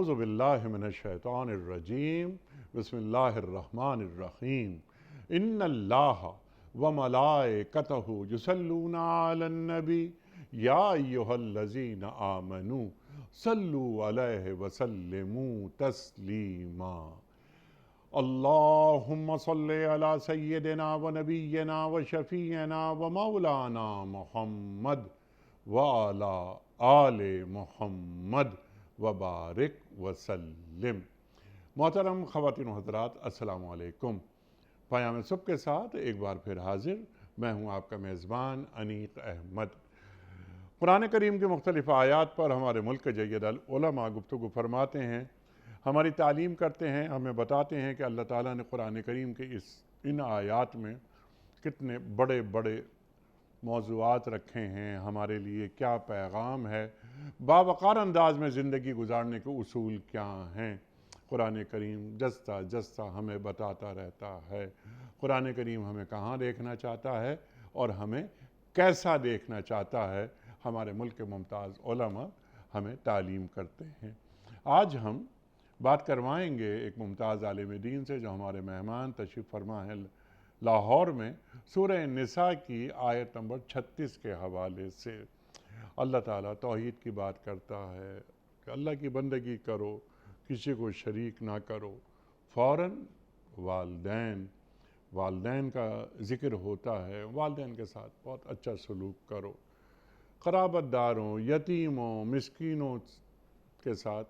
اعوذ باللہ من الشیطان الرجیم بسم اللہ الرحمن الرحیم ان اللہ وملائکتہ یصلون علی النبی یا ایہا الذین آمنوا صلوا علیہ وسلموا تسلیما اللہم صلی علی سیدنا و نبینا و شفیعنا و مولانا محمد وعلی آل محمد وبارک وسلم۔ محترم خواتین و حضرات، السلام علیکم۔ پیام صبح کے ساتھ ایک بار پھر حاضر میں ہوں آپ کا میزبان انیق احمد۔ قرآن کریم کے مختلف آیات پر ہمارے ملک کے جید العلماء گفتگو فرماتے ہیں، ہماری تعلیم کرتے ہیں، ہمیں بتاتے ہیں کہ اللہ تعالیٰ نے قرآن کریم کے ان آیات میں کتنے بڑے بڑے موضوعات رکھے ہیں، ہمارے لیے کیا پیغام ہے، باوقار انداز میں زندگی گزارنے کے اصول کیا ہیں۔ قرآن کریم جستا جستا ہمیں بتاتا رہتا ہے۔ قرآن کریم ہمیں کہاں دیکھنا چاہتا ہے اور ہمیں کیسا دیکھنا چاہتا ہے، ہمارے ملک کے ممتاز علماء ہمیں تعلیم کرتے ہیں۔ آج ہم بات کروائیں گے ایک ممتاز عالم دین سے جو ہمارے مہمان تشریف فرما ہیں لاہور میں، سورہ نساء کی آیت نمبر 36 کے حوالے سے۔ اللہ تعالیٰ توحید کی بات کرتا ہے کہ اللہ کی بندگی کرو، کسی کو شریک نہ کرو۔ فوراً والدین کا ذکر ہوتا ہے، والدین کے ساتھ بہت اچھا سلوک کرو، قرابت داروں، یتیموں، مسکینوں کے ساتھ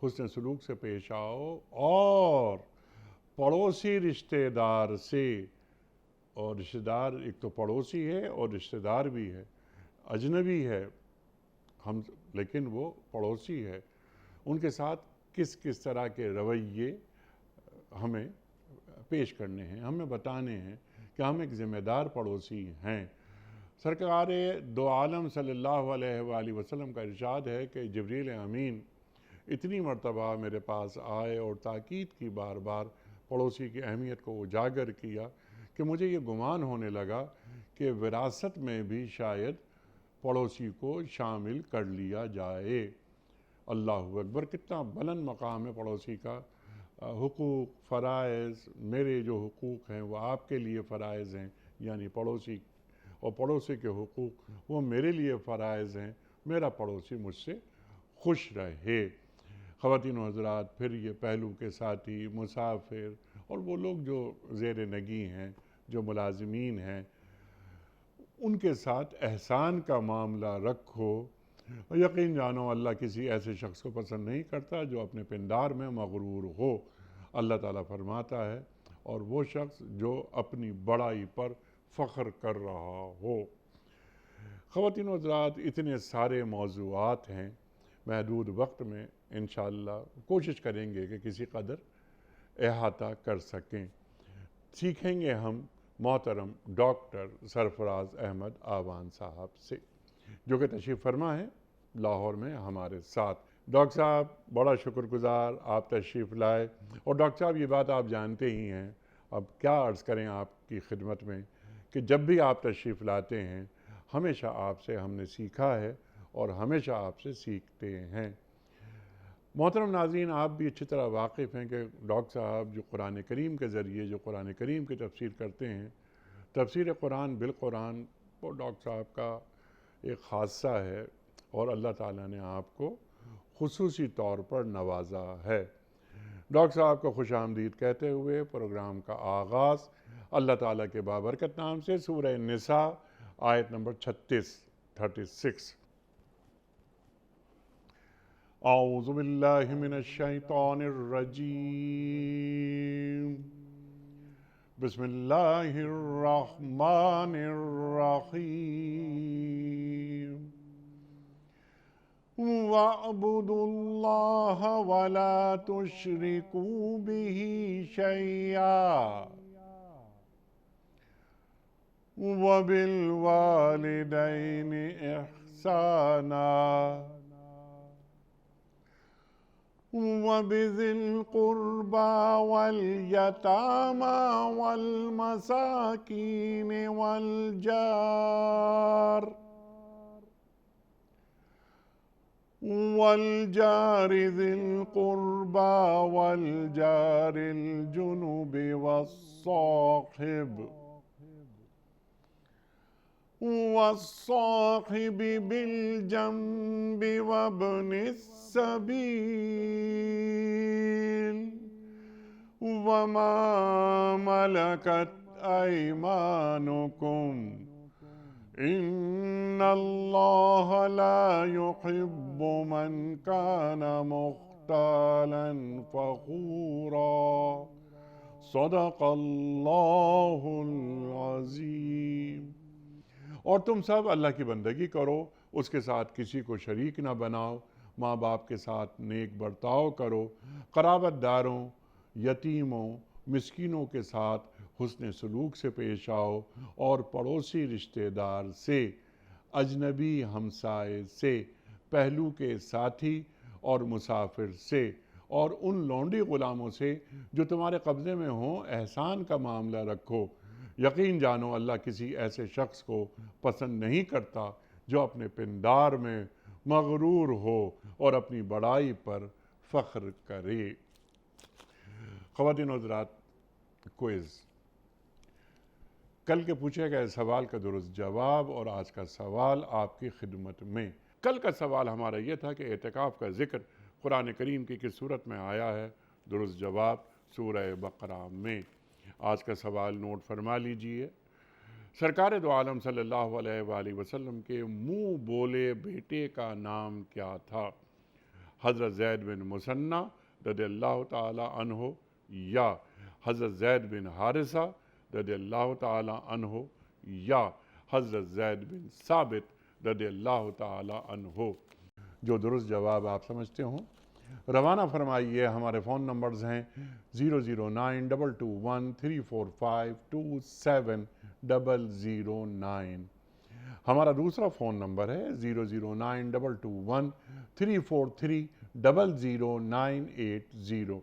حسن سلوک سے پیش آؤ، اور پڑوسی رشتہ دار سے، اور رشتہ دار ایک تو پڑوسی ہے اور رشتہ دار بھی ہے، اجنبی ہے ہم، لیکن وہ پڑوسی ہے، ان کے ساتھ کس کس طرح کے رویے ہمیں پیش کرنے ہیں، ہمیں بتانے ہیں کہ ہم ایک ذمہ دار پڑوسی ہیں۔ سرکار دو عالم صلی اللہ علیہ وآلہ وسلم کا ارشاد ہے کہ جبریل امین اتنی مرتبہ میرے پاس آئے اور تاکید کی، بار بار پڑوسی کی اہمیت کو اجاگر کیا، کہ مجھے یہ گمان ہونے لگا کہ وراثت میں بھی شاید پڑوسی کو شامل کر لیا جائے۔ اللہ اکبر، کتنا بلند مقام ہے پڑوسی کا۔ حقوق، فرائض، میرے جو حقوق ہیں وہ آپ کے لیے فرائض ہیں، یعنی پڑوسی، اور پڑوسی کے حقوق وہ میرے لیے فرائض ہیں، میرا پڑوسی مجھ سے خوش رہے۔ خواتین و حضرات، پھر یہ پہلو کے ساتھی، مسافر اور وہ لوگ جو زیر نگیں ہیں، جو ملازمین ہیں، ان کے ساتھ احسان کا معاملہ رکھو۔ یقین جانو اللہ کسی ایسے شخص کو پسند نہیں کرتا جو اپنے پندار میں مغرور ہو۔ اللہ تعالیٰ فرماتا ہے، اور وہ شخص جو اپنی بڑائی پر فخر کر رہا ہو۔ خواتین و حضرات، اتنے سارے موضوعات ہیں، محدود وقت میں انشاءاللہ کوشش کریں گے کہ کسی قدر احاطہ کر سکیں۔ سیکھیں گے ہم محترم ڈاکٹر سرفراز احمد آوان صاحب سے، جو کہ تشریف فرما ہے لاہور میں ہمارے ساتھ۔ ڈاکٹر صاحب بڑا شکر گزار آپ تشریف لائے، اور ڈاکٹر صاحب یہ بات آپ جانتے ہی ہیں، اب کیا عرض کریں آپ کی خدمت میں، کہ جب بھی آپ تشریف لاتے ہیں ہمیشہ آپ سے ہم نے سیکھا ہے اور ہمیشہ آپ سے سیکھتے ہیں۔ محترم ناظرین، آپ بھی اچھی طرح واقف ہیں کہ ڈاکٹر صاحب جو قرآن کریم کے ذریعے جو قرآن کریم کی تفسیر کرتے ہیں، تفسیر قرآن بالقرآن، وہ ڈاکٹر صاحب کا ایک خاصہ ہے، اور اللہ تعالیٰ نے آپ کو خصوصی طور پر نوازا ہے۔ ڈاکٹر صاحب کو خوش آمدید کہتے ہوئے پروگرام کا آغاز اللہ تعالیٰ کے بابرکت نام سے، سورہ نساء آیت نمبر 36۔ اعوذ باللہ من الشیطان الرجیم، بسم اللہ الرحمن الرحیم۔ وَاعْبُدُوا اللَّهَ وَلَا تُشْرِكُوا بِهِ شَيْئًا وَبِالْوَالِدَيْنِ إِحْسَانًا وَبِذِي الْقُرْبَى وَالْيَتَامَى وَالْمَسَاكِينِ وَالْجَارِ والجار ذي القربى والجار الجنب والصاحب بالجنب وابن السبيل وما ملكت أيمانكم إن الله لا يحب من كان مختالا فخورا صدق اللہ العظیم۔ اور تم سب اللہ کی بندگی کرو، اس کے ساتھ کسی کو شریک نہ بناؤ، ماں باپ کے ساتھ نیک برتاؤ کرو، قرابت داروں، یتیموں، مسکینوں کے ساتھ حسن سلوک سے پیش آؤ، اور پڑوسی رشتہ دار سے، اجنبی ہمسائے سے، پہلو کے ساتھی اور مسافر سے، اور ان لونڈی غلاموں سے جو تمہارے قبضے میں ہوں احسان کا معاملہ رکھو۔ یقین جانو اللہ کسی ایسے شخص کو پسند نہیں کرتا جو اپنے پندار میں مغرور ہو اور اپنی بڑائی پر فخر کرے۔ خواتین و حضرات، کوئز، کل کے پوچھے گئے سوال کا درست جواب اور آج کا سوال آپ کی خدمت میں۔ کل کا سوال ہمارا یہ تھا کہ اعتکاف کا ذکر قرآن کریم کی کس صورت میں آیا ہے؟ درست جواب سورہ بقرہ میں۔ آج کا سوال نوٹ فرما لیجئے۔ سرکار دو عالم صلی اللہ علیہ وآلہ وسلم کے منہ بولے بیٹے کا نام کیا تھا؟ حضرت زید بن مثنہ رضی اللہ تعالی عنہ، یا حضرت زید بن حارثہ رضی اللہ تعالی عنہ، یا حضرت زید بن ثابت رضی اللہ تعالی عنہ؟ جو درست جواب آپ سمجھتے ہوں روانہ فرمائیے۔ ہمارے فون نمبرز ہیں 0092213452709۔ ہمارا دوسرا فون نمبر ہے 0092224300980۔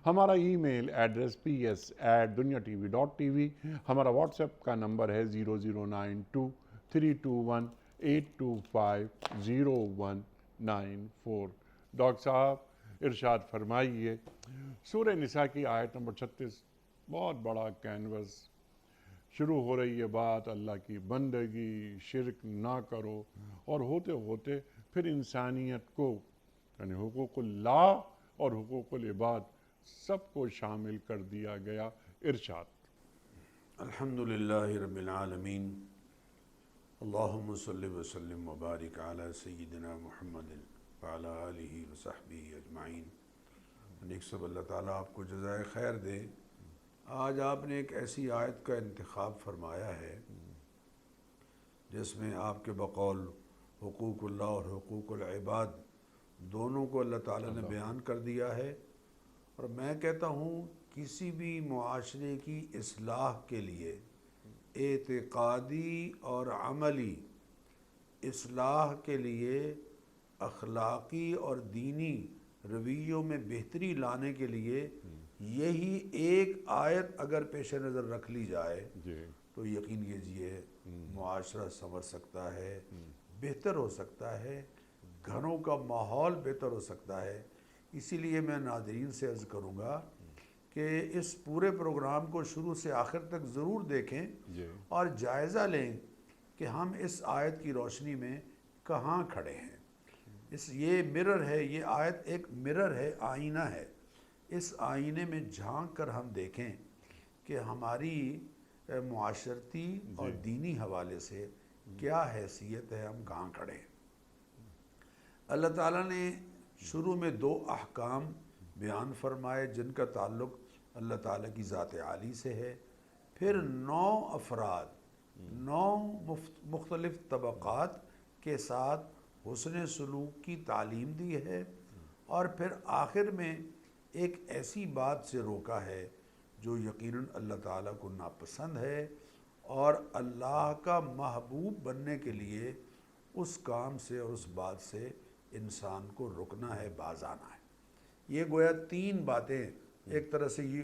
ہمارا ای میل ایڈریس ps@duniatv.tv۔ ہمارا واٹس ایپ کا نمبر ہے 0092321825019۔ ڈاکٹر صاحب ارشاد فرمائیے، سورہ نساء کی آیت نمبر 36، بہت بڑا کینوس، شروع ہو رہی ہے بات اللہ کی بندگی، شرک نہ کرو، اور ہوتے ہوتے پھر انسانیت کو، یعنی حقوق اللہ اور حقوق العباد سب کو شامل کر دیا گیا۔ ارشاد۔ الحمدللہ رب العالمین، اللہم صلی وسلم وبارک علی سیدنا محمد وعلی آلہ وصحبہ اجمعین۔ نیک سب اللہ تعالیٰ آپ کو جزائے خیر دے۔ آج آپ نے ایک ایسی آیت کا انتخاب فرمایا ہے جس میں آپ کے بقول حقوق اللہ اور حقوق العباد دونوں کو اللہ تعالیٰ نے بیان کر دیا ہے، اور میں کہتا ہوں کسی بھی معاشرے کی اصلاح کے لیے اعتقادی اور عملی اصلاح کے لیے، اخلاقی اور دینی رویوں میں بہتری لانے کے لیے یہی ایک آیت اگر پیش نظر رکھ لی جائے تو یقین کیجیے معاشرہ سنور سکتا ہے، بہتر ہو سکتا ہے، گھروں کا ماحول بہتر ہو سکتا ہے۔ اسی لیے میں ناظرین سے عرض کروں گا کہ اس پورے پروگرام کو شروع سے آخر تک ضرور دیکھیں اور جائزہ لیں کہ ہم اس آیت کی روشنی میں کہاں کھڑے ہیں۔ یہ مرر ہے، یہ آیت ایک مرر ہے، آئینہ ہے۔ اس آئینے میں جھانک کر ہم دیکھیں کہ ہماری معاشرتی اور دینی حوالے سے کیا حیثیت ہے، ہم کہاں کھڑے ہیں۔ اللہ تعالیٰ نے شروع میں 2 احکام بیان فرمائے جن کا تعلق اللہ تعالیٰ کی ذات عالی سے ہے، پھر 9 افراد، 9 مختلف طبقات کے ساتھ حسن سلوک کی تعلیم دی ہے، اور پھر آخر میں ایک ایسی بات سے روکا ہے جو یقیناً اللہ تعالیٰ کو ناپسند ہے، اور اللہ کا محبوب بننے کے لیے اس کام سے اور اس بات سے انسان کو رکنا ہے، باز آنا ہے۔ یہ گویا 3 باتیں، ایک طرح سے یہ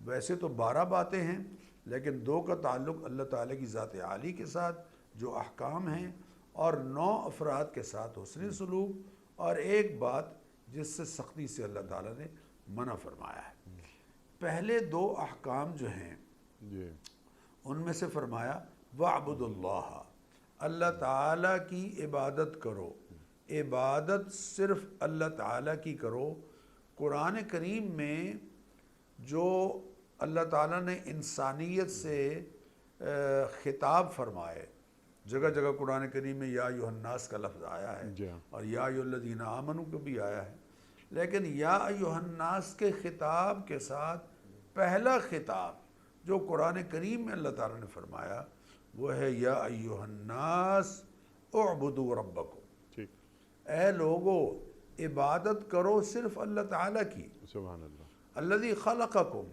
ویسے تو 12 باتیں ہیں، لیکن 2 کا تعلق اللہ تعالیٰ کی ذات عالی کے ساتھ جو احکام ہیں، اور 9 افراد کے ساتھ حسن سلوک، اور ایک بات جس سے سختی سے اللہ تعالیٰ نے منع فرمایا ہے۔ پہلے دو احکام جو ہیں جی ان میں سے فرمایا وَاعْبُدُ اللَّهَ، اللہ تعالیٰ کی عبادت کرو، عبادت صرف اللہ تعالیٰ کی کرو۔ قرآن کریم میں جو اللہ تعالیٰ نے انسانیت سے خطاب فرمائے، جگہ جگہ قرآن کریم میں یا ایھا الناس کا لفظ آیا ہے جی ہاں اور یا ایھا الذین آمنوا کو بھی آیا ہے، لیکن یا ایھا الناس کے خطاب کے ساتھ پہلا خطاب جو قرآن کریم میں اللہ تعالیٰ نے فرمایا وہ ہے یا ایھا الناس اعبدوا ربکم، ٹھیک، اے لوگو عبادت کرو صرف اللہ تعالیٰ کی، سبحان اللہ، الذی خلقکم،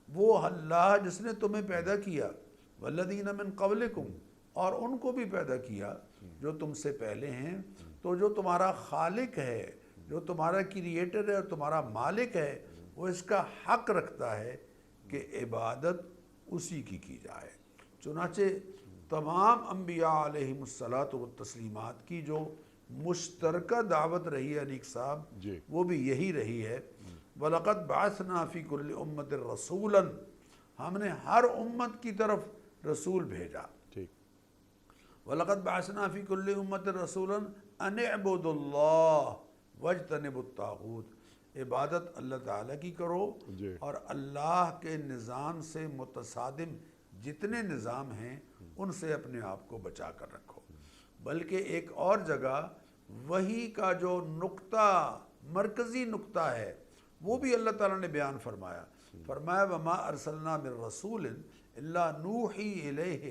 وہ اللہ جس نے تمہیں پیدا کیا، والذین من قبلکم، اور ان کو بھی پیدا کیا جو تم سے پہلے ہیں۔ تو جو تمہارا خالق ہے، جو تمہارا کریٹر ہے اور تمہارا مالک ہے، وہ اس کا حق رکھتا ہے کہ عبادت اسی کی جائے۔ چنانچہ تمام انبیاء علیہم الصلاۃ والتسلیمات کی جو مشترکہ دعوت رہی ہے انیق صاحب، جی وہ بھی یہی رہی ہے وَلَقَدْ بَعَثْنَا فِي كُلِّ أُمَّةٍ رَسُولًا، ہم نے ہر امت کی طرف رسول بھیجا۔ ٹھیک، وَلَقَدْ بَعَثْنَا فِي كُلِّ أُمَّةٍ رَسُولًا أَنِ اعْبُدُوا اللَّهَ وَاجْتَنِبُوا الطَّاغُوتَ، عبادت اللہ تعالیٰ کی کرو جی اور اللہ کے نظام سے متصادم جتنے نظام ہیں ان سے اپنے آپ کو بچا کر رکھو۔ بلکہ ایک اور جگہ وحی کا جو نقطہ، مرکزی نقطہ ہے، وہ بھی اللہ تعالیٰ نے بیان فرمایا۔ فرمایا وَمَا أَرْسَلْنَا مِن رَّسُولٍ إِلَّا نُوحِي إِلَيْهِ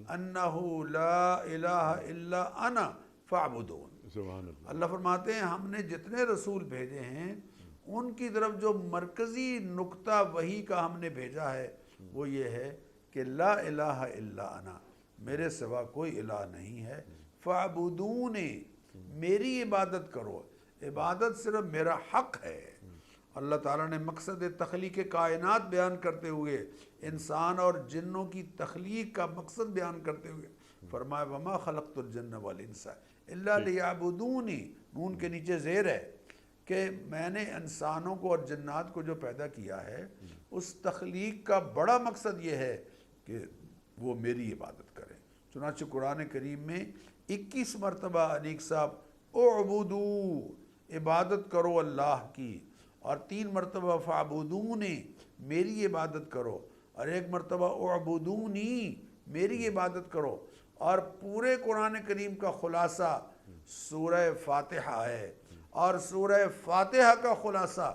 أَنَّهُ لَا إِلَٰهَ إِلَّا أَنَا فَاعْبُدُونِ۔ سبحان اللہ، اللہ فرماتے ہیں ہم نے جتنے رسول بھیجے ہیں ان کی طرف جو مرکزی نقطہ وحی کا ہم نے بھیجا ہے وہ یہ ہے کہ لا الہ الا انا، میرے سوا کوئی الہ نہیں ہے، فَاعْبُدُونِ، میری عبادت کرو، عبادت صرف میرا حق ہے۔ اللہ تعالیٰ نے مقصد تخلیق کائنات بیان کرتے ہوئے، انسان اور جنوں کی تخلیق کا مقصد بیان کرتے ہوئے فرمایا وَمَا خَلَقْتُ الْجِنَّ وَالْإِنسَ إِلَّا لِيَعْبُدُونِ، نون کے نیچے زیر ہے کہ میں نے انسانوں کو اور جنات کو جو پیدا کیا ہے اس تخلیق کا بڑا مقصد یہ ہے کہ وہ میری عبادت کریں۔ چنانچہ قرآن کریم میں 21 مرتبہ انیق صاحب اعبدو، عبادت کرو اللہ کی، اور 3 مرتبہ فَاعْبُدُونِ، میری عبادت کرو، اور 1 مرتبہ اعبدونی، میری عبادت کرو۔ اور پورے قرآن کریم کا خلاصہ سورہ فاتحہ ہے، اور سورہ فاتحہ کا خلاصہ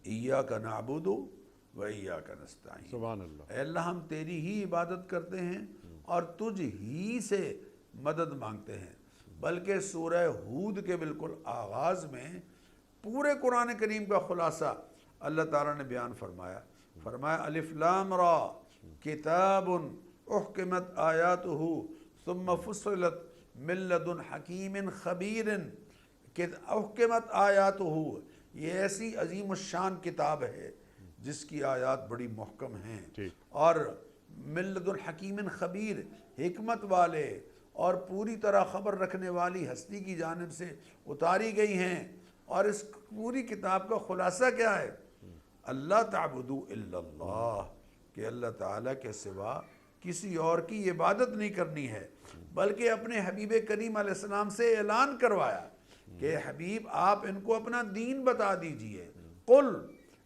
ایاک نعبد و ایاک نستعین، سبحان اللہ، اے اللہ ہم تیری ہی عبادت کرتے ہیں اور تجھ ہی سے مدد مانگتے ہیں۔ بلکہ سورہ ہود کے بالکل آغاز میں پورے قرآن کریم کا خلاصہ اللہ تعالیٰ نے بیان فرمایا۔ فرمایا الف لام را کتاب احکمت آیاتہ ثم فصلت من لدن حکیم خبیر، کہ احکمت آیاتہ، یہ ایسی عظیم الشان کتاب ہے جس کی آیات بڑی محکم ہیں، ٹھیک، اور من لدن حکیم خبیر، حکمت والے اور پوری طرح خبر رکھنے والی ہستی کی جانب سے اتاری گئی ہیں۔ اور اس پوری کتاب کا خلاصہ کیا ہے؟ اللہ تعبدو الا اللہ، کہ اللہ تعالیٰ کے سوا کسی اور کی عبادت نہیں کرنی ہے، بلکہ اپنے حبیب کریم علیہ السلام سے اعلان کروایا کہ حبیب آپ ان کو اپنا دین بتا دیجئے، قل،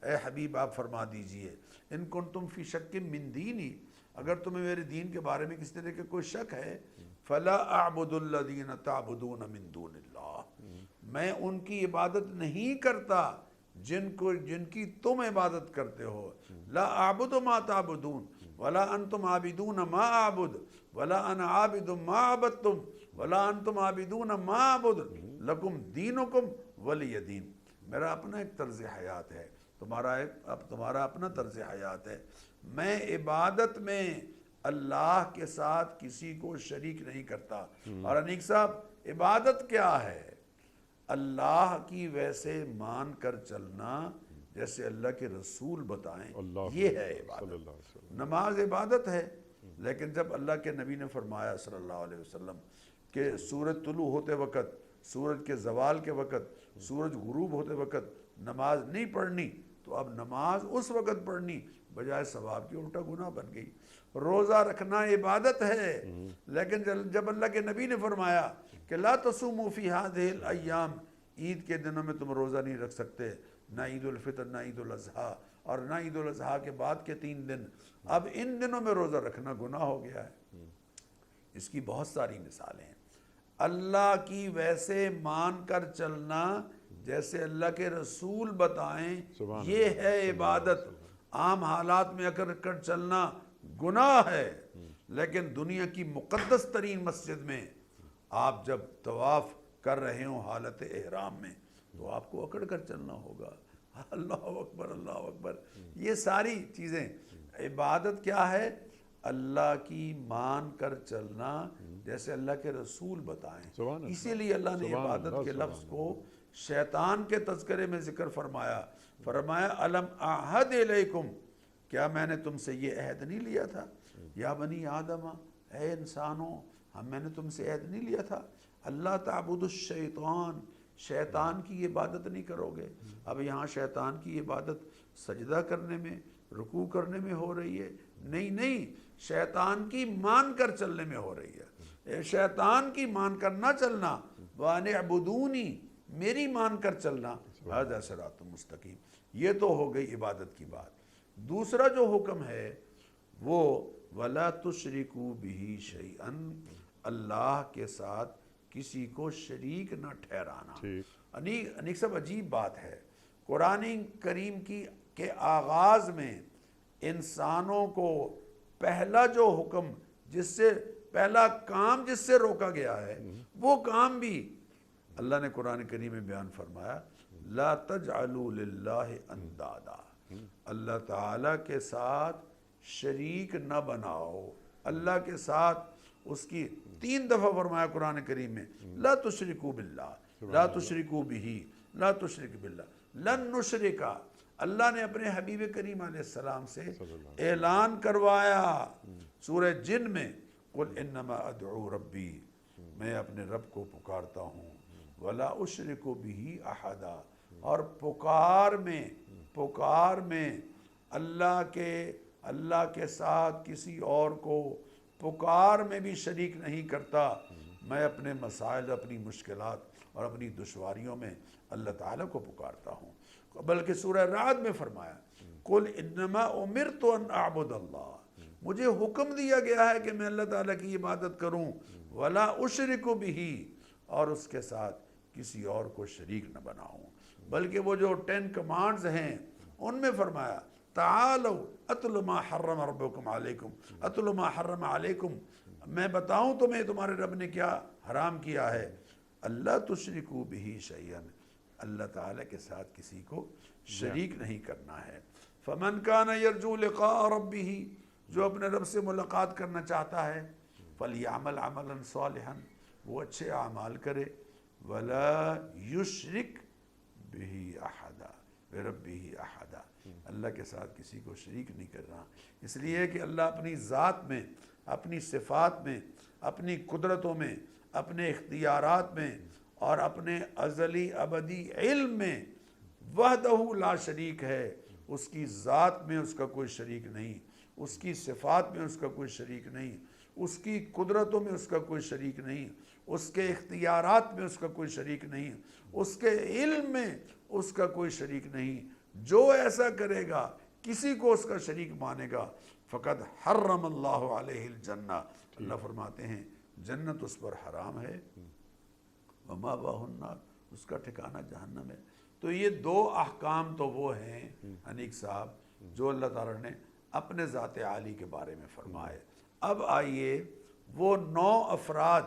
اے حبیب آپ فرما دیجئے، ان کنتم فی شک من دینی، اگر تمہیں میرے دین کے بارے میں کس طرح کے کوئی شک ہے، فلا اعبد الذین تعبدون من دون اللہ، میں ان کی عبادت نہیں کرتا جن کی تم عبادت کرتے ہو، لا اعبد ما تعبدون ولا انتم عابدون ما اعبد ولا انا عابد ما عبدتم ولا انتم عابدون ما اعبد لکم دینکم ولی دین۔ میرا اپنا ایک طرز حیات ہے، تمہارا اپنا طرز حیات ہے، میں عبادت میں اللہ کے ساتھ کسی کو شریک نہیں کرتا۔ اور انیق صاحب عبادت کیا ہے؟ اللہ کی ویسے مان کر چلنا جیسے اللہ کے رسول بتائیں، یہ ہے عبادت۔ نماز عبادت ہے، لیکن جب اللہ کے نبی نے فرمایا صلی اللہ علیہ وسلم کہ سورج طلوع ہوتے وقت سورج کے زوال کے وقت، سورج غروب ہوتے وقت نماز نہیں پڑھنی تو اب نماز اس وقت پڑھنی بجائے ثواب کی الٹا گناہ بن گئی۔ روزہ رکھنا عبادت ہے، لیکن جب اللہ کے نبی نے فرمایا کہ لا تصوموا فی هذه الايام، عید کے دنوں میں تم روزہ نہیں رکھ سکتے، نہ عید الفطر نہ عید الاضحیٰ، اور نہ عید الاضحیٰ کے بعد کے 3 دن، اب ان دنوں میں روزہ رکھنا گناہ ہو گیا ہے۔ اس کی بہت ساری مثالیں ہیں۔ اللہ کی ویسے مان کر چلنا جیسے اللہ کے رسول بتائیں، یہ ہے عبادت۔ عام حالات میں اگر کر چلنا گناہ ہے، لیکن دنیا کی مقدس ترین مسجد میں آپ جب طواف کر رہے ہوں حالت احرام میں تو آپ کو اکڑ کر چلنا ہوگا۔ اللہ اکبر اللہ اکبر۔ یہ ساری چیزیں، عبادت کیا ہے؟ اللہ کی مان کر چلنا جیسے اللہ کے رسول بتائیں۔ اسی لیے اللہ نے عبادت کے لفظ کو شیطان کے تذکرے میں ذکر فرمایا، فرمایا الم اعہد الیکم، کیا میں نے تم سے یہ عہد نہیں لیا تھا؟ یا بنی آدم، اے انسانوں، میں نے تم سے عہد نہیں لیا تھا اللہ تعبد الشیطان، شیطان کی عبادت نہیں کرو گے۔ اب یہاں شیطان کی عبادت سجدہ کرنے میں، رکوع کرنے میں ہو رہی ہے؟ نہیں، شیطان کی مان کر چلنے میں ہو رہی ہے۔ شیطان کی مان کر نہ چلنا، وَأَنِ اعْبُدُونِی، میری مان کر چلنا، هَذَا صِرَاطٌ مستقیم۔ یہ تو ہو گئی عبادت کی بات۔ دوسرا جو حکم ہے وہ وَلَا تُشْرِكُوا بِهِ شَيْئًا، اللہ کے ساتھ کسی کو شریک نہ ٹھہرانا۔ انیق صاحب عجیب بات ہے، قرآن کریم کے آغاز میں انسانوں کو پہلا جو حکم، جس سے پہلا کام جس سے روکا گیا ہے، وہ کام بھی اللہ نے قرآن کریم میں بیان فرمایا، لا تجعلوا للہ اندادا، اللہ تعالیٰ کے ساتھ شریک نہ بناؤ۔ اللہ کے ساتھ اس کی 3 دفعہ فرمایا قرآن کریم میں، لا تشرکوا باللہ، لا تشرکوا بہ، لا تشرک باللہ، لن نشرکا۔ اللہ نے اپنے حبیب کریم علیہ السلام سے اعلان کروایا سورہ جن میں، قل انما ادعو ربی، میں اپنے رب کو پکارتا ہوں، ولا اشرک بہ احدا، اور پکار میں اللہ کے ساتھ کسی اور کو پکار میں بھی شریک نہیں کرتا۔ میں اپنے مسائل، اپنی مشکلات اور اپنی دشواریوں میں اللہ تعالیٰ کو پکارتا ہوں۔ بلکہ سورہ رعد میں فرمایا، قل انما امرت ان اعبد اللہ، مجھے حکم دیا گیا ہے کہ میں اللہ تعالیٰ کی عبادت کروں، ولا اشرک بہ، اور اس کے ساتھ کسی اور کو شریک نہ بناؤں۔ بلکہ وہ جو 10 کمانڈز ہیں ان میں فرمایا، تعالوا اتل ما حرم ربکم علیکم، اتل ما حرم علیکم، میں بتاؤں تمہیں تمہارے رب نے کیا حرام کیا ہے، اللہ تشرکوا بہ شیئا، اللہ تعالیٰ کے ساتھ کسی کو شریک نہیں کرنا ہے۔ فمن کان یرجو لقاء ربہ، جو اپنے رب سے ملاقات کرنا چاہتا ہے، فلیعمل عملا صالحا، وہ اچھے اعمال کرے، ولا یشرک بہ احدا، بربہ احدا، اللہ کے ساتھ کسی کو شریک نہیں کرنا۔ اس لیے کہ اللہ اپنی ذات میں، اپنی صفات میں، اپنی قدرتوں میں، اپنے اختیارات میں اور اپنے ازلی ابدی علم میں وحدہ لا شریک ہے۔ اس کی ذات میں اس کا کوئی شریک نہیں، اس کی صفات میں اس کا کوئی شریک نہیں، اس کی قدرتوں میں اس کا کوئی شریک نہیں، اس کے اختیارات میں اس کا کوئی شریک نہیں، اس کے علم میں اس کا کوئی شریک نہیں۔ جو ایسا کرے گا، کسی کو اس کا شریک مانے گا، فقد حرم اللہ علیہ الجنہ، اللہ فرماتے ہیں جنت اس پر حرام ہے، ومأواہ النار، اس کا ٹھکانہ جہنم ہے۔ تو یہ 2 احکام تو وہ ہیں انیق صاحب جو اللہ تعالیٰ نے اپنے ذات عالی کے بارے میں فرمائے۔ اب آئیے وہ 9 افراد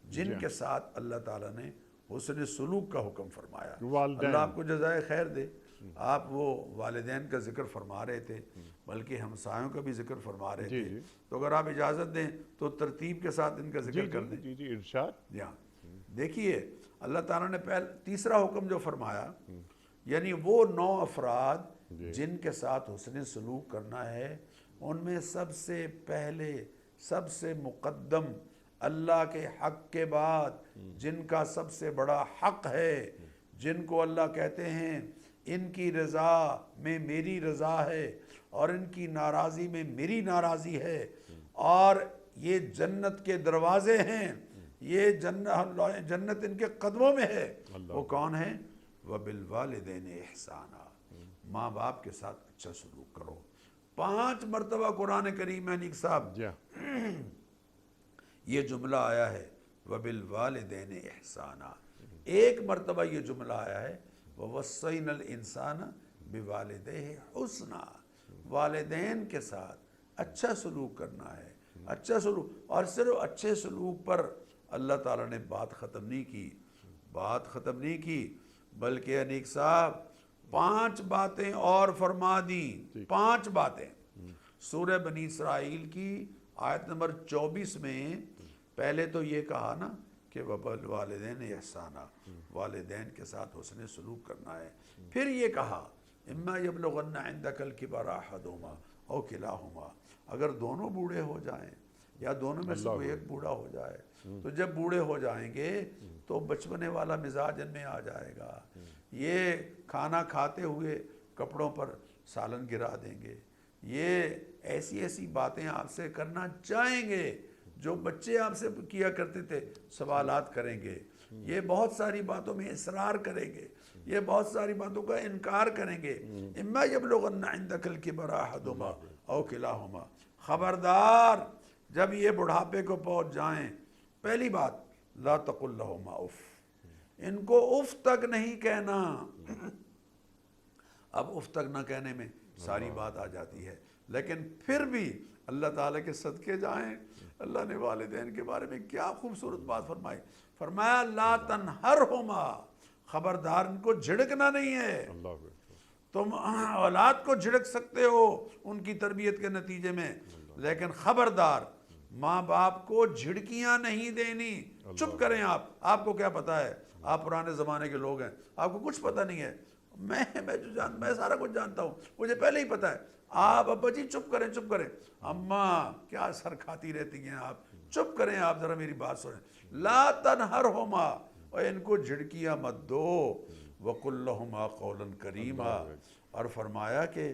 جن کے ساتھ اللہ تعالیٰ نے حسن سلوک کا حکم فرمایا۔ اللہ آپ کو جزائے خیر دے۔ آپ وہ والدین کا ذکر فرما رہے تھے، بلکہ ہمسایوں کا بھی ذکر فرما رہے تھے، تو اگر آپ اجازت دیں تو ترتیب کے ساتھ ان کا ذکر کر دیں۔ جی ارشاد۔ دیکھیے اللہ تعالیٰ نے تیسرا حکم جو فرمایا، یعنی وہ 9 افراد جن کے ساتھ حسن سلوک کرنا ہے، ان میں سب سے پہلے، سب سے مقدم اللہ کے حق کے بعد جن کا سب سے بڑا حق ہے، جن کو اللہ کہتے ہیں ان کی رضا میں میری رضا ہے اور ان کی ناراضی میں میری ناراضی ہے، اور یہ جنت کے دروازے ہیں، یہ جنت ان کے قدموں میں ہے، وہ کون ہیں؟ وَبِالْوَالِدَيْنِ إِحْسَانًا، ماں باپ کے ساتھ اچھا سلوک کرو۔ 5 مرتبہ قرآن کریم میں نیک صاحب جی یہ جملہ آیا ہے وَبِالْوَالِدَيْنِ إِحْسَانًا، 1 مرتبہ یہ جملہ آیا ہے وَوَصَّيْنَا الْإِنسَانَ بِوَالِدَيْهِ حُسْنًا، والدین کے ساتھ اچھا سلوک کرنا ہے، اچھا سلوک، اور صرف اچھے سلوک پر اللہ تعالیٰ نے بات ختم نہیں کی، بلکہ انیک صاحب 5 باتیں اور فرما دیں، 5 باتیں۔ سورہ بنی اسرائیل کی آیت نمبر 24 میں پہلے تو یہ کہا نا کہ وَبِالْوَالِدَيْنِ إِحْسَانًا، والدین کے ساتھ حسن سلوک کرنا ہے، پھر یہ کہا اِمَّا يَبْلُغَنَّ عِنْدَكَ الْكِبَرَ أَحَدُهُمَا أَوْ كِلَاهُمَا، اگر دونوں بوڑھے ہو جائیں یا دونوں میں سے کوئی ایک بوڑھا ہو جائے، تو جب بوڑھے ہو جائیں گے تو بچپنے والا مزاج ان میں آ جائے گا، یہ کھانا کھاتے ہوئے کپڑوں پر سالن گرا دیں گے، یہ ایسی باتیں آپ سے کرنا چاہیں گے جو بچے آپ سے کیا کرتے تھے، سوالات کریں گے، یہ بہت ساری باتوں میں اصرار کریں گے، یہ بہت ساری باتوں کا انکار کریں گے۔ اِمَّا يَبْلُغَنَّ عِنْدَكَ الْكِبَرَ أَحَدُهُمَا أَوْ كِلَاهُمَا، خبردار جب یہ بڑھاپے کو پہنچ جائیں، پہلی بات لا تقل لهما اف، ان کو اف تک نہیں کہنا۔ اب اف تک نہ کہنے میں ساری بات آ جاتی ہے، لیکن پھر بھی اللہ تعالیٰ کے صدقے جائیں، اللہ نے والدین کے بارے میں کیا خوبصورت بات فرمائی، فرمایا لا تنہرہما، خبردار ان کو جھڑکنا نہیں ہے۔ تم اولاد کو جھڑک سکتے ہو ان کی تربیت کے نتیجے میں، لیکن خبردار ماں باپ کو جھڑکیاں نہیں دینی، چپ کریں آپ کو کیا پتا ہے، آپ پرانے زمانے کے لوگ ہیں، آپ کو کچھ پتہ نہیں ہے، میں سارا کچھ جانتا ہوں، مجھے پہلے ہی پتا ہے، آپ ابا جی چپ کریں، اماں کیا سر کھاتی رہتی ہیں آپ، چپ کریں آپ، ذرا میری بات سنیں، لا تنہرہما، اور ان کو جھڑکیاں مت دو، وَقُلْ لَهُمَا قَوْلًا كَرِيمًا، اور فرمایا کہ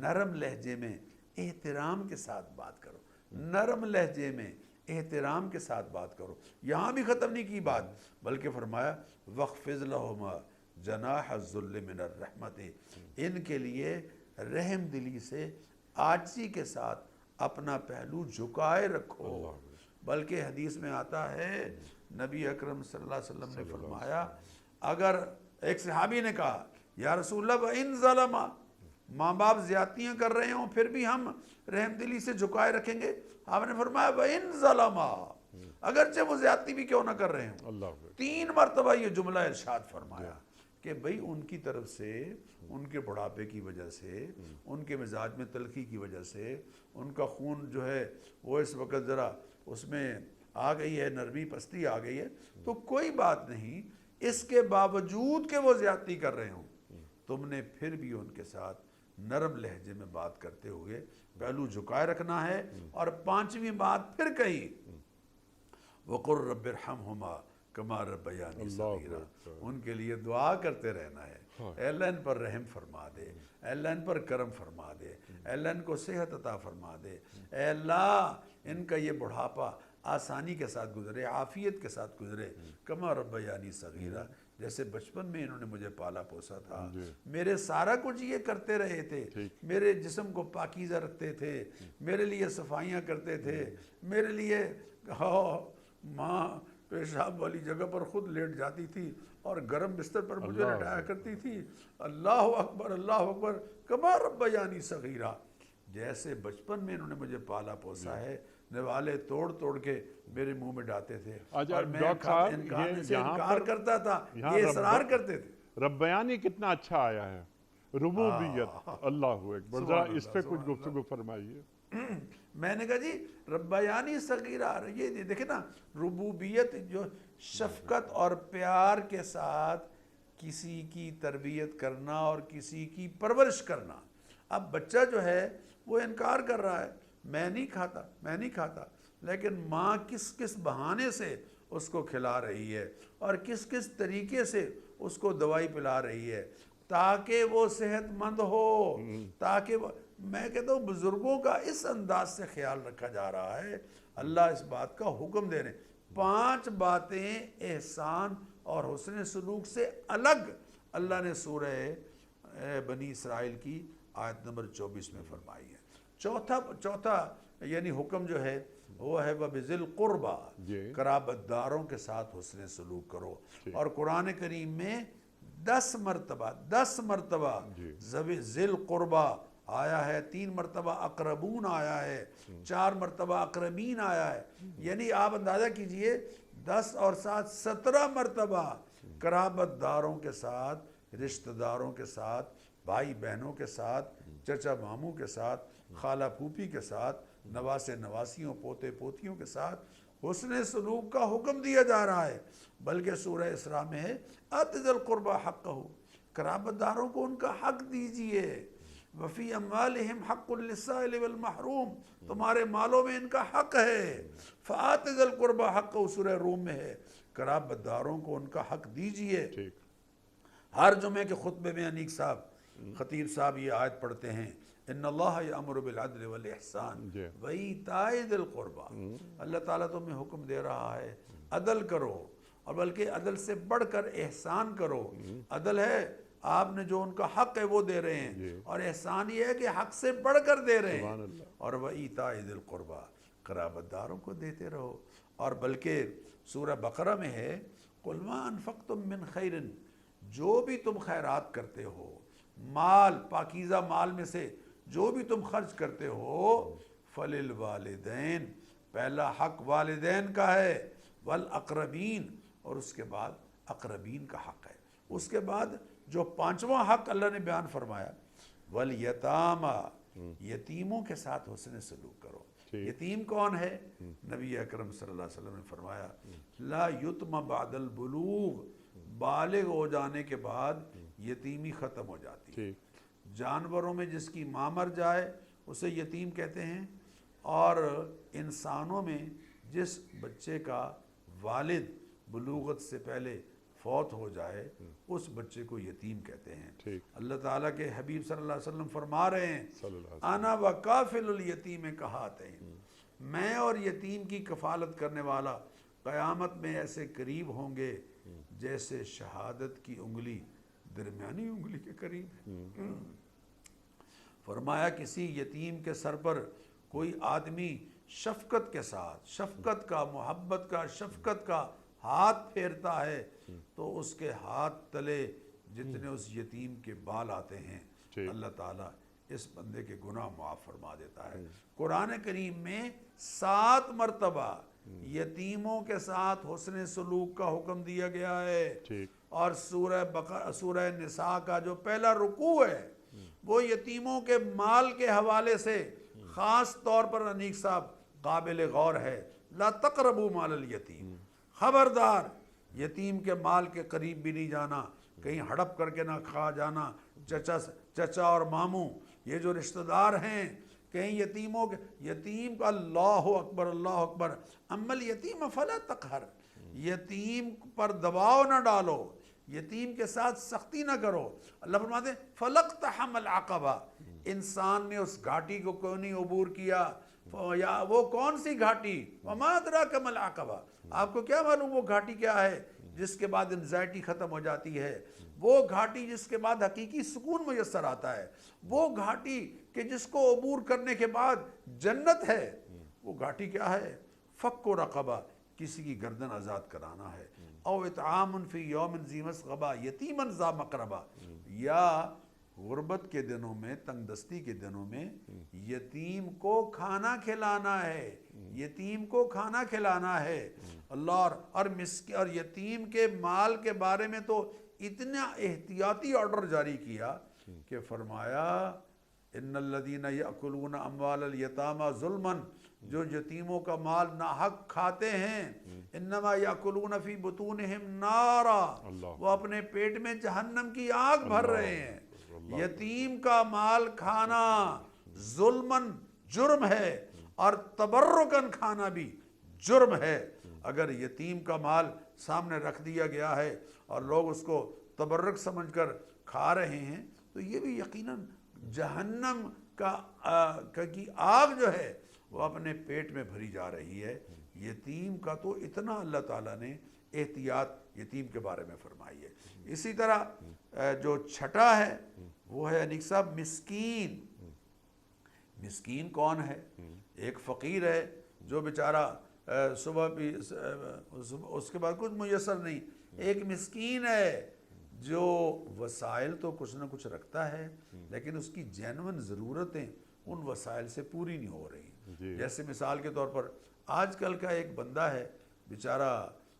نرم لہجے میں احترام کے ساتھ بات کرو، نرم لہجے میں احترام کے ساتھ بات کرو۔ یہاں بھی ختم نہیں کی بات، بلکہ فرمایا وَخْفِضْ لَهُمَا جَنَاحَ الذُّلِّ مِنَ الرَّحْمَةِ، ان کے لیے رحم دلی سے عاجزی کے ساتھ اپنا پہلو جھکائے رکھو۔ بلکہ حدیث میں آتا ہے نبی اکرم صلی اللہ علیہ وسلم نے فرمایا، اگر ایک صحابی نے کہا یا رسول اللہ وَإِن ظَلَمَا، ماں باپ زیادتیاں کر رہے ہوں پھر بھی ہم رحم دلی سے جھکائے رکھیں گے؟ آپ نے فرمایا وَإِن ظَلَمَا، اگرچہ وہ زیادتی بھی کیوں نہ کر رہے ہوں۔ 3 مرتبہ یہ جملہ ارشاد فرمایا کہ بھئی ان کی طرف سے، ان کے بڑھاپے کی وجہ سے، ان کے مزاج میں تلخی کی وجہ سے، ان کا خون جو ہے وہ اس وقت ذرا اس میں آ گئی ہے، نرمی پستی آ گئی ہے، تو کوئی بات نہیں، اس کے باوجود کہ وہ زیادتی کر رہے ہوں، تم نے پھر بھی ان کے ساتھ نرم لہجے میں بات کرتے ہوئے پہلو جھکائے رکھنا ہے۔ اور 5ویں بات پھر کہی وَقُلْ رَبِّ ارْحَمْهُمَا كَمَا رَبَّيَانِي صَغِيرًا، ان کے لیے دعا کرتے رہنا ہے، اے اللہ ان پر رحم فرما دے، اے اللہ ان پر کرم فرما دے، اے اللہ ان کو صحت عطا فرما دے، اے اللہ ان کا یہ بڑھاپا آسانی کے ساتھ گزرے، عافیت کے ساتھ گزرے، کما ربیانی صغیرہ، جیسے بچپن میں انہوں نے مجھے پالا پوسا تھا، میرے سارا کچھ یہ کرتے رہے تھے، میرے جسم کو پاکیزہ رکھتے تھے، میرے لیے صفائیاں کرتے تھے، میرے لیے ماں پیشاب والی جگہ پر خود لیٹ جاتی تھی اور گرم بستر پر مجھے لٹایا کرتی تھی، اللہ اکبر کما ربیانی صغیرہ، جیسے بچپن میں انہوں نے مجھے پالا پوسا ہے، نوالے توڑ توڑ کے میرے منہ میں ڈالتے تھے اور میں انکار کرتا تھا، یہ اصرار کرتے تھے۔ ربیانی کتنا اچھا آیا ہے، ربوبیت، اللہ اکبر، ذرا اس پہ کچھ گفتگو فرمائیے۔ میں نے کہا جی ربیانی صغیرہ، یہ دیکھیں نا، ربوبیت جو شفقت اور پیار کے ساتھ کسی کی تربیت کرنا اور کسی کی پرورش کرنا۔ اب بچہ جو ہے وہ انکار کر رہا ہے، میں نہیں کھاتا، لیکن ماں کس کس بہانے سے اس کو کھلا رہی ہے اور کس کس طریقے سے اس کو دوائی پلا رہی ہے تاکہ وہ صحت مند ہو، تاکہ میں کہتا ہوں بزرگوں کا اس انداز سے خیال رکھا جا رہا ہے۔ اللہ اس بات کا حکم دے رہے ہیں۔ 5 باتیں احسان اور حسن سلوک سے الگ اللہ نے سورہ بنی اسرائیل کی آیت نمبر 24 میں فرمائی ہے۔ چوتھا یعنی حکم جو ہے وہ ہے وَبِذِل قُرْبَى، قرابت داروں کے ساتھ حسن سلوک کرو۔ اور قرآن کریم میں 10 مرتبہ ذِل قُرْبَى آیا ہے، 3 مرتبہ اقربون آیا ہے، 4 مرتبہ اقربین آیا ہے، یعنی آپ اندازہ کیجئے 10 اور 7 17 مرتبہ قرابت داروں کے ساتھ، رشتہ داروں کے ساتھ، بھائی بہنوں کے ساتھ، چچا ماموں کے ساتھ، خالہ پھوپھی کے ساتھ، نواسے نواسیوں، پوتے پوتیوں کے ساتھ حسن سلوک کا حکم دیا جا رہا ہے۔ بلکہ سورہ اسراء میں ہے آتِ ذِی القربیٰ حقہ، قرابت داروں کو ان کا حق دیجئے، وفی اموالہم حق للسائل والمحروم، تمہارے مالوں میں ان کا حق ہے، فآتِ ذِی القربیٰ حقہ سورہ روم میں ہے، قرابت داروں کو ان کا حق دیجئے۔ ہر جمعے کے خطبے میں انیق صاحب، خطیب صاحب یہ آیت پڑھتے ہیں، ان اللہ یأمر بالعدل والاحسان وایتاء ذی القربى، اللہ تعالیٰ تمہیں حکم دے رہا ہے عدل کرو، اور بلکہ عدل سے بڑھ کر احسان کرو۔ عدل ہے آپ نے جو ان کا حق ہے وہ دے رہے ہیں، اور احسان یہ ہے کہ حق سے بڑھ کر دے رہے ہیں، اور وایتاء ذی القربى، قرابت داروں کو دیتے رہو۔ اور بلکہ سورہ بقرہ میں ہے قُلْ مَا أَنفَقْتُم مِّن خَيْرٍ، جو بھی تم خیرات کرتے ہو، مال پاکیزہ مال میں سے جو بھی تم خرچ کرتے ہو، فَلِلْوَالِدَيْن، پہلا حق والدین کا ہے، وَالْأَقْرَبِينَ، اور اس کے بعد اقربین کا حق ہے۔ اس کے بعد جو 5واں حق اللہ نے بیان فرمایا، وَالْيَتَامَى، یتیموں کے ساتھ حسن سلوک کرو۔ یتیم کون ہے؟ نبی اکرم صلی اللہ علیہ وسلم نے فرمایا لا یتم بعد البلوغ، بالغ ہو جانے کے بعد یتیمی ختم ہو جاتی ہے۔ جانوروں میں جس کی ماں مر جائے اسے یتیم کہتے ہیں، اور انسانوں میں جس بچے کا والد بلوغت سے پہلے فوت ہو جائے اس بچے کو یتیم کہتے ہیں۔ اللہ تعالیٰ کے حبیب صلی اللہ علیہ وسلم فرما رہے ہیں انا وکافل الیتیم کہاتین، میں اور یتیم کی کفالت کرنے والا قیامت میں ایسے قریب ہوں گے جیسے شہادت کی انگلی درمیانی انگلی کے قریب ہے۔ فرمایا کسی یتیم کے سر پر کوئی آدمی شفقت کے ساتھ، شفقت کا، محبت کا، شفقت کا ہاتھ پھیرتا ہے تو اس کے ہاتھ تلے جتنے اس یتیم کے بال آتے ہیں اللہ تعالیٰ اس بندے کے گناہ معاف فرما دیتا ہے۔ قرآن کریم میں 7 مرتبہ یتیموں کے ساتھ حسن سلوک کا حکم دیا گیا ہے، اور سورہ نساء کا جو پہلا رکوع ہے وہ یتیموں کے مال کے حوالے سے خاص طور پر انیق صاحب قابل غور ہے۔ لا تقربوا مال الیتیم، خبردار یتیم کے مال کے قریب بھی نہیں جانا، کہیں ہڑپ کر کے نہ کھا جانا۔ چچا اور ماموں یہ جو رشتہ دار ہیں، کہیں یتیم کا اللہ اکبر اللہ اکبر، اما الیتیم فلا تقہر، یتیم پر دباؤ نہ ڈالو، یتیم کے ساتھ سختی نہ کرو۔ اللہ فرماتے ہیں فَلَقْتَحَمَ الْعَقَبَةَ، انسان نے اس گھاٹی کو کیوں نہیں عبور کیا؟ یا وہ کون سی گھاٹی؟ وَمَا أَدْرَاكَ مَا الْعَقَبَةُ، آپ کو کیا معلوم وہ گھاٹی کیا ہے جس کے بعد انزائٹی ختم ہو جاتی ہے، وہ گھاٹی جس کے بعد حقیقی سکون میسر آتا ہے، وہ گھاٹی کہ جس کو عبور کرنے کے بعد جنت ہے، وہ گھاٹی کیا ہے؟ فَكُّ رَقَبَةٍ، کسی کی گردن آزاد کرانا ہے، او اطعام فی یوم ذی مسغبہ یتیما ذا مقربہ، یا غربت کے دنوں میں، تنگ دستی کے دنوں میں یتیم کو کھانا کھلانا ہے، یتیم کو کھانا کھلانا ہے۔ اللہ اور یتیم کے مال کے بارے میں تو اتنا احتیاطی آرڈر جاری کیا کہ فرمایا ان الذین یأکلون اموال الیتامی ظلما، جو یتیموں کا مال ناحق کھاتے ہیں، انما یأکلون فی بطونہم نارا، وہ اپنے پیٹ میں جہنم کی آگ بھر رہے ہیں۔ یتیم کا مال کھانا ظلمن جرم ہے، اور تبرکن کھانا بھی جرم ہے۔ اگر یتیم کا مال سامنے رکھ دیا گیا ہے اور لوگ اس کو تبرک سمجھ کر کھا رہے ہیں تو یہ بھی یقیناً جہنم کی آگ جو ہے وہ اپنے پیٹ میں بھری جا رہی ہے۔ یتیم کا تو اتنا اللہ تعالیٰ نے احتیاط یتیم کے بارے میں فرمائی ہے۔ اسی طرح جو چھٹا ہے وہ ہے انیک صاحب مسکین۔ مسکین کون ہے؟ ایک فقیر ہے جو بیچارہ صبح بھی اس کے بعد کچھ میسر نہیں۔ ایک مسکین ہے جو وسائل تو کچھ نہ کچھ رکھتا ہے لیکن اس کی جینون ضرورتیں ان وسائل سے پوری نہیں ہو رہی۔ جیسے مثال کے طور پر آج کل کا ایک بندہ ہے بیچارہ،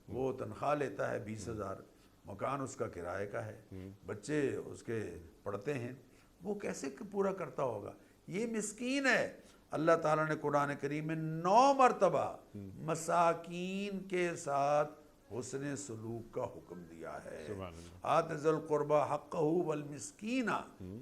وہ تنخواہ لیتا ہے 20,000، مکان اس کا کرائے کا ہے، بچے اس کے پڑھتے ہیں، وہ کیسے پورا کرتا ہوگا؟ یہ مسکین ہے۔ اللہ تعالیٰ نے قرآن کریم میں 9 مرتبہ مساکین کے ساتھ حسن سلوک کا حکم دیا ہے۔ آت ذی القربى حقہ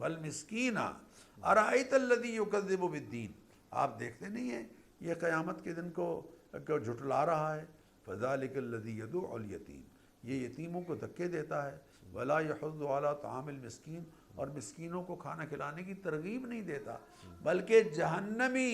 والمسکین ارأیت الذی یکذب بالدین۔ آپ دیکھتے نہیں ہیں یہ قیامت کے دن کو جھٹلا رہا ہے۔ فذلک الذی یدعو الیتیم، یہ یتیموں کو دھکے دیتا ہے۔ ولا یحض علی طعام المسکین، اور مسکینوں کو کھانا کھلانے کی ترغیب نہیں دیتا۔ بلکہ جہنمی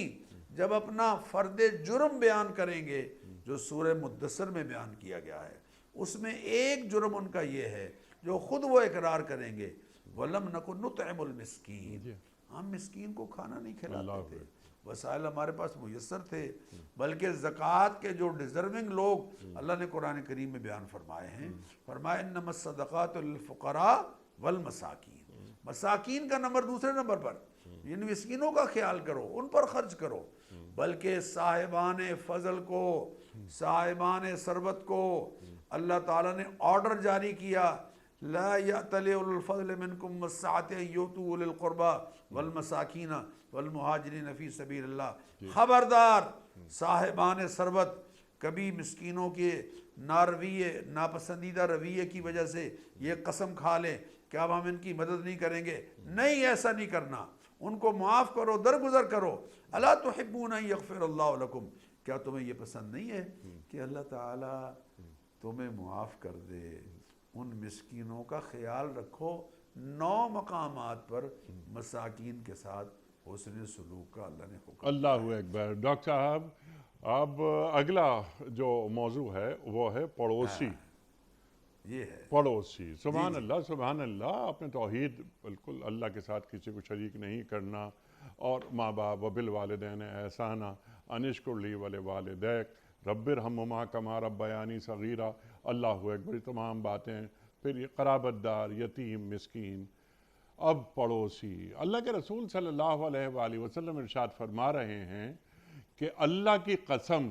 جب اپنا فرد جرم بیان کریں گے جو سورہ مدثر میں بیان کیا گیا ہے، اس میں ایک جرم ان کا یہ ہے جو خود وہ اقرار کریں گے، وَلَمْ نَكُنْ نُطْعِمُ الْمِسْكِينَ، ہم مسکین کو کھانا نہیں کھلاتے تھے، وسائل ہمارے پاس میسر تھے۔ بلکہ زکوٰۃ کے جو ڈیزرونگ لوگ اللہ نے قرآن کریم میں بیان فرمائے ہیں، فرمایا انما الصدقات للفقراء والمساکین، مساکین کا نمبر دوسرے نمبر پر، ان مسکینوں کا خیال کرو، ان پر خرچ کرو۔ بلکہ صاحبان فضل کو، صاحبان ثروت کو اللہ تعالیٰ نے آرڈر جاری کیا، لا یأتل اولو الفضل منکم والسعة ان یؤتوا اولي القربى والمساکین والمہاجرین فی سبیل اللہ۔ خبردار صاحبان ثروت کبھی مسکینوں کے ناپسندیدہ رویے کی وجہ سے یہ قسم کھا لیں کہ اب ہم ان کی مدد نہیں کریں گے، نہیں، ایسا نہیں کرنا، ان کو معاف کرو، درگزر کرو۔ الا تحبون ان یغفر اللہ لکم، کیا تمہیں یہ پسند نہیں ہے کہ اللہ تعالیٰ تمہیں معاف کر دے؟ ان مسکینوں کا خیال رکھو۔ 9 مقامات پر مساکین کے ساتھ حسن سلوک کا اللہ نے حکم۔ اللہ اکبر۔ ڈاکٹر صاحب اب اگلا جو موضوع ہے وہ ہے پڑوسی۔ یہ ہے پڑوسی، سبحان اللہ سبحان اللہ۔ اپنے توحید بالکل اللہ کے ساتھ کسی کو شریک نہیں کرنا، اور ماں باپ وبالوالدین احسانا ان اشکر لی ولوالدیک رب ارحمہما کما ربیانی صغیرا، اللہ اکبر، تمام باتیں۔ پھر یہ قرابت دار، یتیم، مسکین۔ اب پڑوسی، اللہ کے رسول صلی اللہ علیہ وآلہ وسلم ارشاد فرما رہے ہیں کہ اللہ کی قسم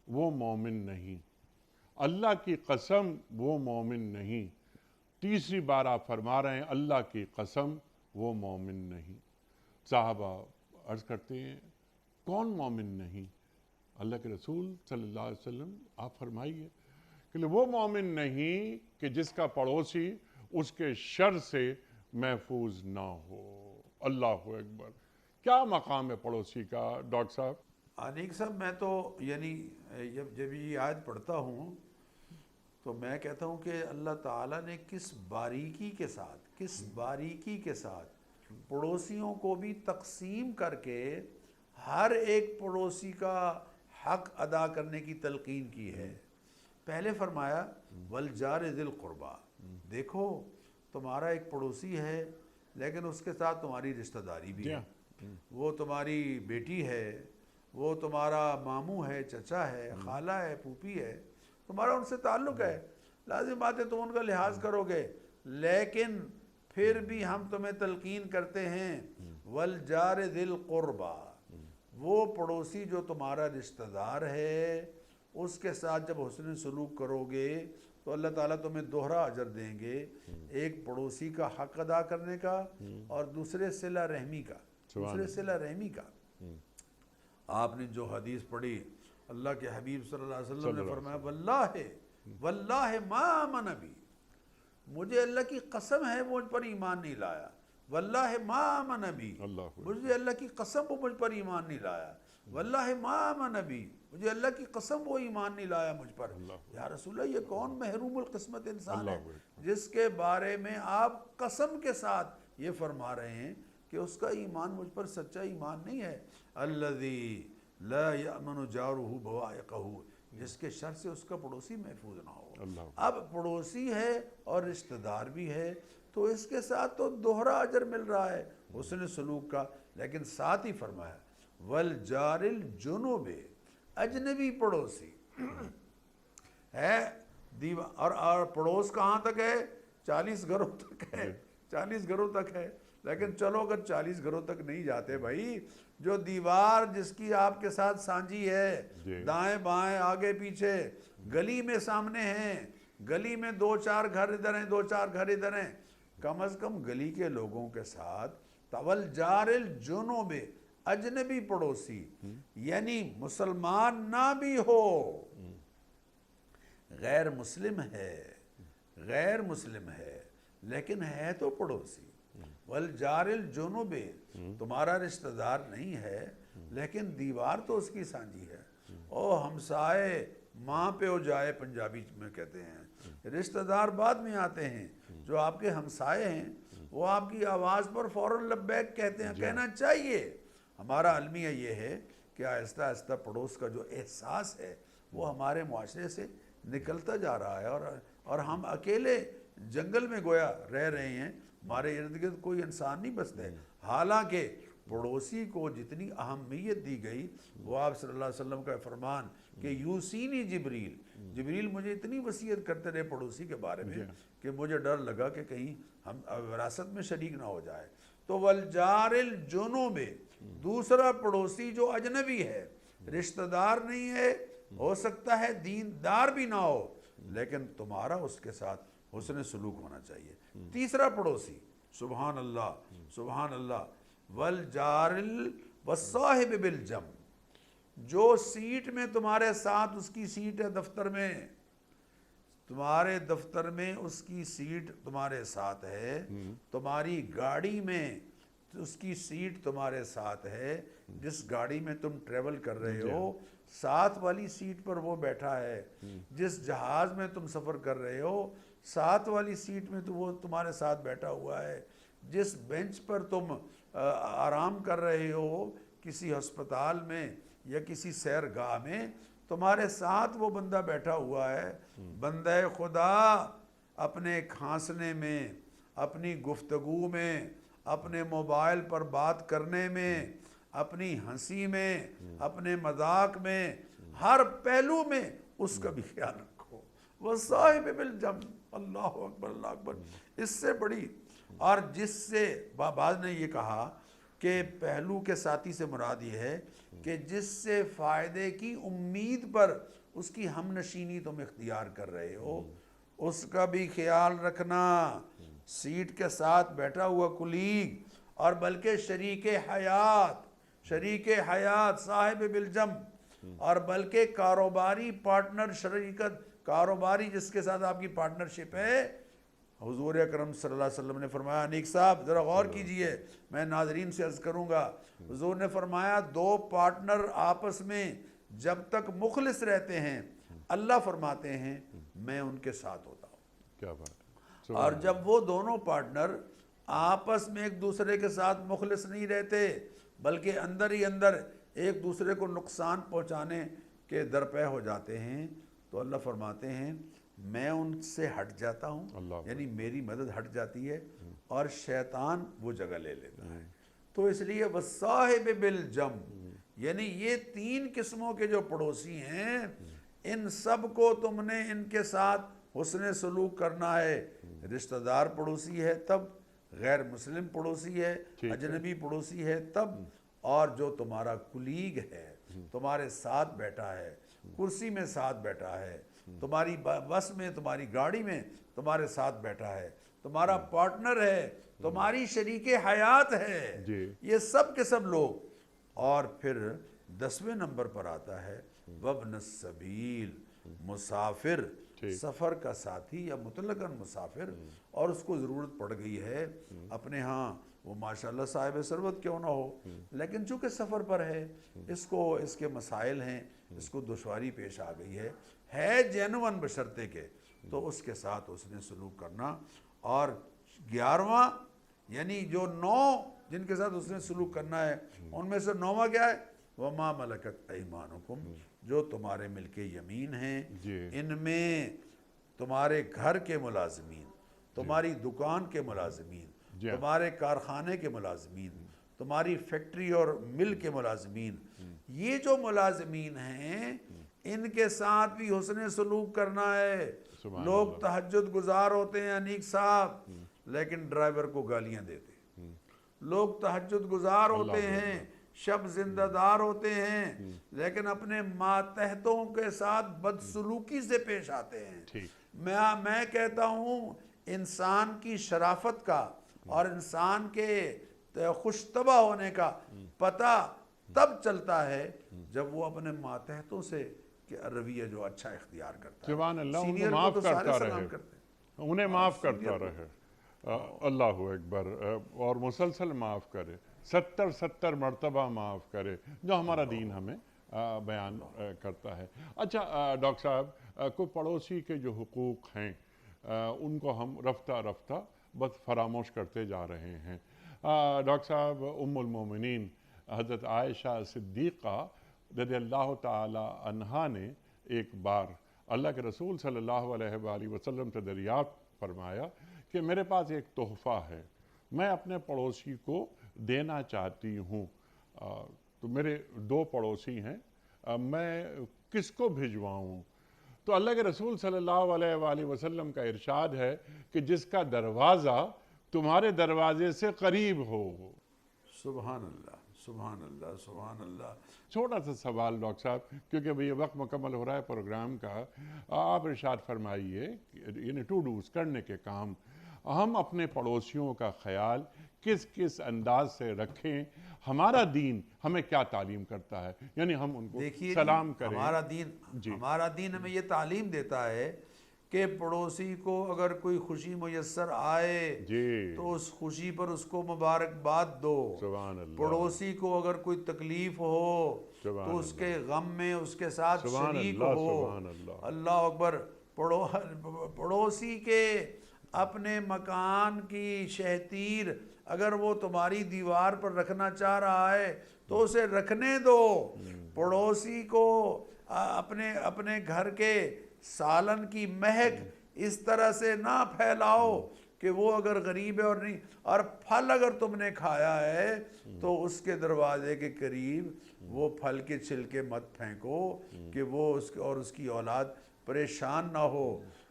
وہ مومن نہیں، اللہ کی قسم وہ مومن نہیں۔ تیسری بار آپ فرما رہے ہیں اللہ کی قسم وہ مومن نہیں۔ صحابہ عرض کرتے ہیں کون مومن نہیں؟ اللہ کے رسول صلی اللہ علیہ وسلم آپ فرمائیے کہ وہ مومن نہیں کہ جس کا پڑوسی اس کے شر سے محفوظ نہ ہو۔ اللہ اکبر۔ کیا مقام ہے پڑوسی کا ڈاکٹر صاحب؟ انیک صاحب، میں تو یعنی جب یہ آیت پڑھتا ہوں تو میں کہتا ہوں کہ اللہ تعالیٰ نے کس باریکی کے ساتھ پڑوسیوں کو بھی تقسیم کر کے ہر ایک پڑوسی کا حق ادا کرنے کی تلقین کی ہے۔ پہلے فرمایا والجار ذی القربیٰ، دیکھو تمہارا ایک پڑوسی ہے لیکن اس کے ساتھ تمہاری رشتہ داری بھی ہے، وہ تمہاری بیٹی ہے، وہ تمہارا ماموں ہے، چچا ہے، خالہ ہے، پھوپھی ہے، تمہارا ان سے تعلق ہے، لازم بات ہے تم ان کا لحاظ کرو گے۔ لیکن پھر بھی ہم تمہیں تلقین کرتے ہیں والجار ذی القربیٰ، وہ پڑوسی جو تمہارا رشتہ دار ہے اس کے ساتھ جب حسن سلوک کرو گے تو اللہ تعالیٰ تمہیں دوہرا اجر دیں گے، ایک پڑوسی کا حق ادا کرنے کا اور دوسرے صلہ رحمی کا۔ آپ نے جو حدیث پڑھی، اللہ کے حبیب صلی اللہ علیہ وسلم نے فرمایا واللہ ما آمن بی، مجھے اللہ کی قسم ہے وہ مجھ پر ایمان نہیں لایا، واللہ ما آمن بی، مجھے اللہ کی قسم وہ مجھ پر ایمان نہیں لایا، واللہ ما آمن بی، مجھے اللہ کی قسم وہ ایمان نہیں لایا مجھ پر۔ یا رسول اللہ، یہ کون محروم القسمت انسان ہے جس کے بارے میں آپ قسم کے ساتھ یہ فرما رہے ہیں کہ اس کا ایمان مجھ پر سچا ایمان نہیں ہے۔ الذی لا یأمن جارہ بوائقہ، جس کے شر سے اس کا پڑوسی محفوظ نہ ہو۔ اب پڑوسی ہے اور رشتہ دار بھی ہے، تو اس کے ساتھ تو دوہرا اجر مل رہا ہے حسن سلوک کا، لیکن ساتھ ہی فرمایا والجار الجنوب، اجنبی پڑوسی ہے اور پڑوس کہاں تک ہے؟ 40 گھروں تک ہے، 40 گھروں تک ہے۔ لیکن چلو اگر 40 گھروں تک نہیں جاتے بھائی، جو دیوار جس کی آپ کے ساتھ سانجھی ہے، دائیں بائیں آگے پیچھے، گلی میں سامنے ہیں، گلی میں 2-4 گھر ادھر ہیں، 2-4 گھر ادھر ہیں، کم از کم گلی کے لوگوں کے ساتھ والجار الجنوب، اجنبی پڑوسی، یعنی مسلمان نہ بھی ہو، غیر مسلم ہے لیکن ہے تو پڑوسی۔ والجار الجنوب، تمہارا رشتہ دار نہیں ہے لیکن دیوار تو اس کی سانجھی ہے۔ او ہمسائے ماں پہ ہو جائے، پنجابی میں کہتے ہیں، رشتہ دار بعد میں آتے ہیں، جو آپ کے ہمسائے ہیں وہ آپ کی آواز پر فوراً لبیک کہتے ہیں، کہنا چاہیے۔ ہمارا المیہ یہ ہے کہ آہستہ آہستہ پڑوس کا جو احساس ہے وہ ہمارے معاشرے سے نکلتا جا رہا ہے، اور ہم اکیلے جنگل میں گویا رہ رہے ہیں، ہمارے ارد گرد کوئی انسان نہیں بستے۔ حالانکہ پڑوسی کو جتنی اہمیت دی گئی، وہ آپ صلی اللہ علیہ وسلم کا فرمان کہ یوسینی جبریل مجھے اتنی وصیت کرتے رہے پڑوسی کے بارے میں کہ مجھے ڈر لگا کہ کہیں ہم وراثت میں شریک نہ ہو جائے۔ تو والجار الجنوب، دوسرا پڑوسی جو اجنبی ہے، رشتہ دار نہیں ہے، ہو سکتا ہے دیندار بھی نہ ہو، لیکن تمہارا اس کے ساتھ حسن سلوک ہونا چاہیے۔ تیسرا پڑوسی، سبحان اللہ، والجار والصاحب بالجنب، جو سیٹ میں تمہارے ساتھ، اس کی سیٹ ہے دفتر میں، تمہارے دفتر میں اس کی سیٹ تمہارے ساتھ ہے، تمہاری گاڑی میں اس کی سیٹ تمہارے ساتھ ہے، جس گاڑی میں تم ٹریول کر رہے ہو ساتھ والی سیٹ پر وہ بیٹھا ہے، جس جہاز میں تم سفر کر رہے ہو ساتھ والی سیٹ میں تو وہ تمہارے ساتھ بیٹھا ہوا ہے، جس بینچ پر تم آرام کر رہے ہو کسی ہسپتال میں یا کسی سیرگاہ میں، تمہارے ساتھ وہ بندہ بیٹھا ہوا ہے۔ بندہ خدا اپنے کھانسنے میں، اپنی گفتگو میں، اپنے موبائل پر بات کرنے میں، اپنی ہنسی میں، اپنے مذاق میں، ہر پہلو میں اس کا بھی خیال رکھو۔ وصاحب بالجنب، اللہ اکبر اللہ اکبر، اس سے بڑی، اور جس سے بعض نے یہ کہا کہ پہلو کے ساتھی سے مراد یہ ہے کہ جس سے فائدے کی امید پر اس کی ہم نشینی تم اختیار کر رہے ہو، اس کا بھی خیال رکھنا۔ سیٹ کے ساتھ بیٹھا ہوا کلیگ، اور بلکہ شریک حیات صاحب بالجنب، اور بلکہ کاروباری پارٹنر، شریکت کاروباری جس کے ساتھ آپ کی پارٹنرشپ ہے۔ حضور اکرم صلی اللہ علیہ وسلم نے فرمایا، انیک صاحب ذرا غور کیجئے، میں ناظرین سے عرض کروں گا، حضور نے فرمایا 2 پارٹنر آپس میں جب تک مخلص رہتے ہیں، اللہ فرماتے ہیں میں ان کے ساتھ ہوتا ہوں۔ کیا بات ہے۔ اور جب وہ دونوں پارٹنر آپس میں ایک دوسرے کے ساتھ مخلص نہیں رہتے، بلکہ اندر ہی اندر ایک دوسرے کو نقصان پہنچانے کے درپے ہو جاتے ہیں، تو اللہ فرماتے ہیں میں ان سے ہٹ جاتا ہوں، یعنی میری مدد ہٹ جاتی ہے اور شیطان وہ جگہ لے لیتا ہے۔ تو اس لیے والصاحب بالجنب، یعنی یہ 3 قسموں کے جو پڑوسی ہیں، ان سب کو تم نے ان کے ساتھ حسن سلوک کرنا ہے۔ رشتہ دار پڑوسی ہے تب، غیر مسلم پڑوسی ہے، اجنبی پڑوسی ہے تب، اور جو تمہارا کلیگ ہے، تمہارے ساتھ بیٹھا ہے، کرسی میں ساتھ بیٹھا ہے، تمہاری بس میں، تمہاری گاڑی میں تمہارے ساتھ بیٹھا ہے، تمہارا پارٹنر ہے، تمہاری شریک حیات ہے، یہ سب کے سب لوگ۔ اور پھر 10ویں نمبر پر آتا ہے وابن السبیل، مسافر سفر کا ساتھی یا مطلقاً مسافر اور اس کو ضرورت پڑ گئی ہے اپنے ہاں وہ ماشاءاللہ صاحب ثروت کیوں نہ ہو لیکن چونکہ سفر پر ہے اس کے مسائل ہیں اس کو دشواری پیش آ گئی ہے جینون بشرطے کے تو اس کے ساتھ اس نے سلوک کرنا. اور 11واں یعنی جو 9 جن کے ساتھ اس نے سلوک کرنا ہے ان میں سے 9واں کیا ہے؟ وَمَا مَلَكَتْ أَيْمَانُكُمْ جو تمہارے ملک یمین ہیں ان میں تمہارے گھر کے ملازمین، تمہاری دکان کے ملازمین، تمہارے کارخانے کے ملازمین، تمہاری فیکٹری اور مل کے ملازمین، یہ جو ملازمین ہیں ان کے ساتھ بھی حسن سلوک کرنا ہے. لوگ تہجد گزار ہوتے ہیں انیک صاحب لیکن ڈرائیور کو گالیاں دیتے ہیں. لوگ تہجد گزار ہوتے ہیں، شب زندہ دار ہوتے ہیں لیکن اپنے ماتحتوں کے ساتھ بدسلوکی سے پیش آتے ہیں. میں کہتا ہوں انسان کی شرافت کا اور انسان کے خوش طبع ہونے کا پتہ تب چلتا ہے جب وہ اپنے ماتحتوں سے رویہ جو اچھا اختیار کرتا ہے. سبحان اللہ، ان کو سینئر معاف تو سارے کرتا سلام رہے، کرتے ہیں. انہیں معاف کرتا رہے. اللہ اکبر. اور مسلسل معاف کرے، 70 مرتبہ معاف کرے جو ہمارا دین ہمیں بیان کرتا ہے. اچھا ڈاکٹر صاحب، کوئی پڑوسی کے جو حقوق ہیں ان کو ہم رفتہ رفتہ بس فراموش کرتے جا رہے ہیں. ڈاکٹر صاحب، ام المومنین حضرت عائشہ صدیقہ رضی اللہ تعالی عنہا نے ایک بار اللہ کے رسول صلی اللہ علیہ وآلہ وسلم سے دریافت فرمایا کہ میرے پاس ایک تحفہ ہے، میں اپنے پڑوسی کو دینا چاہتی ہوں. تو میرے 2 پڑوسی ہیں، میں کس کو بھجواؤں؟ تو اللہ کے رسول صلی اللہ علیہ وآلہ وسلم کا ارشاد ہے کہ جس کا دروازہ تمہارے دروازے سے قریب ہو. سبحان اللہ، سبحان اللہ، سبحان اللہ. چھوٹا سا سوال ڈاکٹر صاحب، کیونکہ ابھی یہ وقت مکمل ہو رہا ہے پروگرام کا. آپ ارشاد فرمائیے یعنی ٹو ڈوز کرنے کے کام، ہم اپنے پڑوسیوں کا خیال کس انداز سے رکھیں؟ ہمارا دین ہمیں کیا تعلیم کرتا ہے؟ یعنی ہم ان کو سلام کریں. ہمارا دین ہمیں یہ تعلیم دیتا ہے کہ پڑوسی کو اگر کوئی خوشی میسر آئے تو اس خوشی پر اس کو مبارکباد دو. سبحان اللہ. پڑوسی کو اگر کوئی تکلیف ہو تو اس کے غم میں اس کے ساتھ شریک ہو. اللہ اکبر. پڑوسی کے اپنے مکان کی شہتیر اگر وہ تمہاری دیوار پر رکھنا چاہ رہا ہے تو اسے رکھنے دو. پڑوسی کو اپنے گھر کے سالن کی مہک اس طرح سے نہ پھیلاؤ کہ وہ اگر غریب ہے اور نہیں، اور پھل اگر تم نے کھایا ہے تو اس کے دروازے کے قریب وہ پھل کے چھلکے مت پھینکو کہ وہ اس کی اولاد پریشان نہ ہو.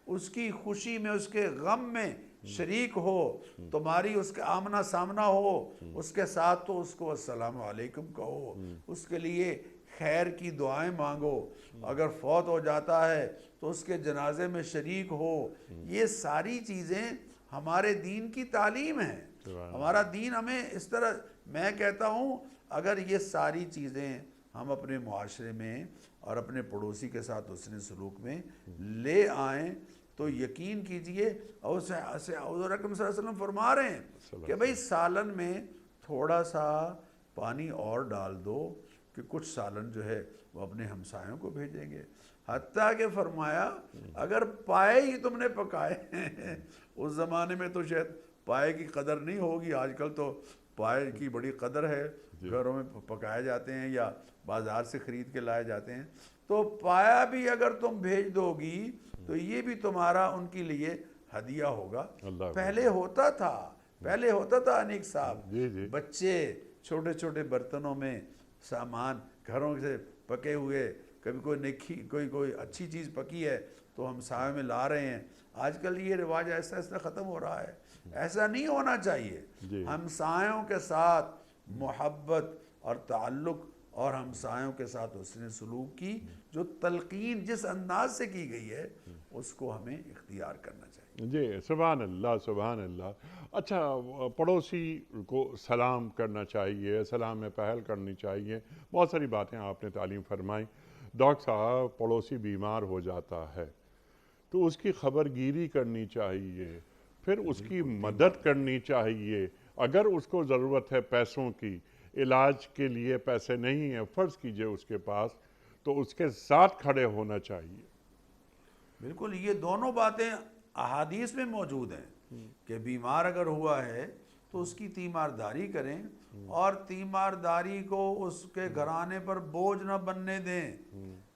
اس کی خوشی میں اس کے غم میں شریک ہو، تمہاری اس کا آمنا سامنا ہو اس کے ساتھ، تو اس کو السلام علیکم کہو، اس کے لیے خیر کی دعائیں مانگو. اگر فوت ہو جاتا ہے تو اس کے جنازے میں شریک ہو. یہ ساری چیزیں ہمارے دین کی تعلیم ہیں. ہمارا دین ہمیں اس طرح، میں کہتا ہوں اگر یہ ساری چیزیں ہم اپنے معاشرے میں اور اپنے پڑوسی کے ساتھ حسن سلوک میں لے آئیں تو یقین کیجئے، اور حضور اکرم صلی اللہ علیہ وسلم فرما رہے ہیں کہ بھئی سالن میں تھوڑا سا پانی اور ڈال دو کہ کچھ سالن جو ہے وہ اپنے ہمسایوں کو بھیجیں گے. حتیٰ کہ فرمایا اگر پائے ہی تم نے پکائے ہیں، اس زمانے میں تو شاید پائے کی قدر نہیں ہوگی، آج کل تو پائے کی بڑی قدر ہے، گھروں میں پکائے جاتے ہیں یا بازار سے خرید کے لائے جاتے ہیں. تو پایا بھی اگر تم بھیج دو گی تو یہ بھی تمہارا ان کے لیے ہدیہ ہوگا. پہلے ہوتا تھا انیک صاحب، بچے چھوٹے چھوٹے برتنوں میں سامان گھروں سے پکے ہوئے، کبھی کوئی اچھی چیز پکی ہے تو ہم سائے میں لا رہے ہیں. آج کل یہ رواج ایسا ختم ہو رہا ہے. ایسا نہیں ہونا چاہیے. ہمسایوں کے ساتھ محبت اور تعلق اور ہمسایوں کے ساتھ حسن سلوک کی جو تلقین جس انداز سے کی گئی ہے اس کو ہمیں اختیار کرنا چاہیے. جی سبحان اللہ، سبحان اللہ. اچھا، پڑوسی کو سلام کرنا چاہیے، سلام میں پہل کرنی چاہیے، بہت ساری باتیں آپ نے تعلیم فرمائی. ڈاکٹر صاحب، پڑوسی بیمار ہو جاتا ہے تو اس کی خبر گیری کرنی چاہیے، پھر اس کی مدد کرنی چاہیے۔ اگر اس کو ضرورت ہے پیسوں کی، علاج کے لیے پیسے نہیں ہیں فرض کیجئے اس کے پاس، تو اس کے ساتھ کھڑے ہونا چاہیے۔ بالکل، یہ دونوں باتیں احادیث میں موجود ہیں کہ بیمار اگر ہوا ہے تو اس کی تیمارداری کریں، اور تیمارداری کو اس کے گھرانے پر بوجھ نہ بننے دیں۔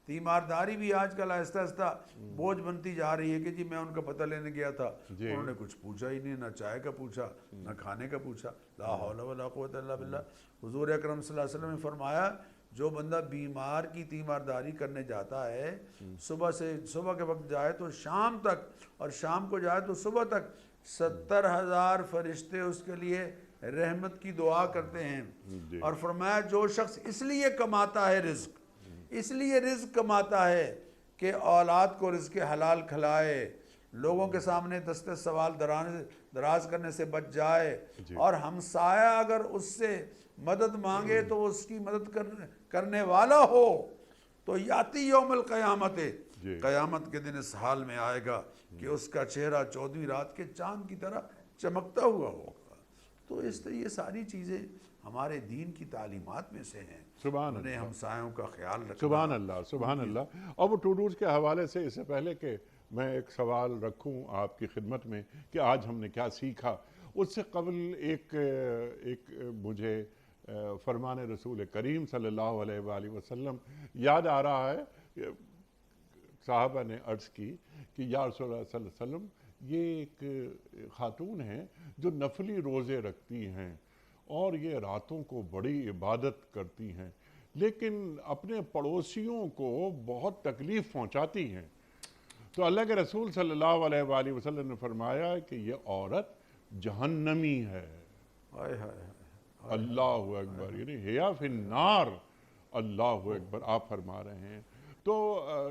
تیمارداری بھی آج کل آہستہ آہستہ بوجھ بنتی جا رہی ہے کہ جی میں ان کا پتہ لینے گیا تھا، انہوں نے کچھ پوچھا ہی نہیں، نہ چائے کا پوچھا نہ کھانے کا پوچھا۔ لا حول ولا قوت الا باللہ۔ حضور اکرم صلی اللہ علیہ وسلم نے فرمایا جو بندہ بیمار کی تیمارداری کرنے جاتا ہے، صبح کے وقت جائے تو شام تک، اور شام کو جائے تو صبح تک 70,000 فرشتے اس کے لیے رحمت کی دعا کرتے ہیں۔ اور فرمایا جو شخص اس لیے کماتا ہے رزق، اس لیے رزق کماتا ہے کہ اولاد کو رزق حلال کھلائے، لوگوں کے سامنے دستے سوال دراز کرنے سے بچ جائے، اور ہمسایہ اگر اس سے مدد مانگے تو اس کی مدد کرنے والا ہو، تو یاتی یوم القیامت، قیامت کے دن اس حال میں آئے گا کہ اس کا چہرہ 14ویں رات کے چاند کی طرح چمکتا ہوا ہوگا۔ تو اس طرح یہ ساری چیزیں ہمارے دین کی تعلیمات میں سے ہیں۔ سبحان انہیں اللہ، ہمسایوں کا خیال رکھنا۔ سبحان اللہ، سبحان اللہ۔ اور وہ ٹوڈوز کے حوالے سے اس سے پہلے کہ میں ایک سوال رکھوں آپ کی خدمت میں کہ آج ہم نے کیا سیکھا، اس سے قبل ایک مجھے فرمان رسول کریم صلی اللہ علیہ وآلہ وسلم یاد آ رہا ہے۔ صحابہ نے عرض کی کہ یا رسول اللہ صلی اللہ علیہ وسلم، یہ ایک خاتون ہیں جو نفلی روزے رکھتی ہیں اور یہ راتوں کو بڑی عبادت کرتی ہیں، لیکن اپنے پڑوسیوں کو بہت تکلیف پہنچاتی ہیں۔ تو اللہ کے رسول صلی اللہ علیہ وآلہ وسلم نے فرمایا کہ یہ عورت جہنمی ہے۔ اللہ اکبر، یعنی ہیا فی النار، اللہ اکبر آپ فرما رہے ہیں۔ تو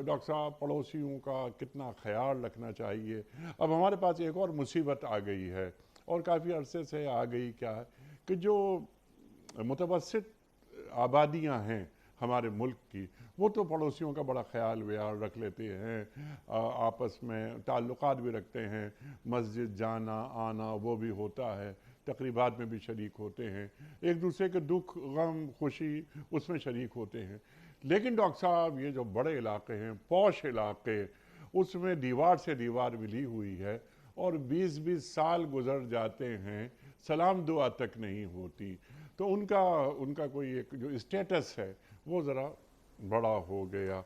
ڈاکٹر صاحب پڑوسیوں کا کتنا خیال رکھنا چاہیے۔ اب ہمارے پاس ایک اور مصیبت آ گئی ہے، اور کافی عرصے سے آ گئی، کیا ہے کہ جو متوسط آبادیاں ہیں ہمارے ملک کی، وہ تو پڑوسیوں کا بڑا خیال ویال رکھ لیتے ہیں، آپس میں تعلقات بھی رکھتے ہیں، مسجد جانا آنا وہ بھی ہوتا ہے، تقریبات میں بھی شریک ہوتے ہیں، ایک دوسرے کے دکھ غم خوشی اس میں شریک ہوتے ہیں۔ لیکن ڈاکٹر صاحب یہ جو بڑے علاقے ہیں، پوش علاقے، اس میں دیوار سے دیوار ملی ہوئی ہے، اور 20-20 سال گزر جاتے ہیں، سلام دعا تک نہیں ہوتی، تو ان کا کوئی ایک جو اسٹیٹس ہے وہ ذرا بڑا ہو گیا۔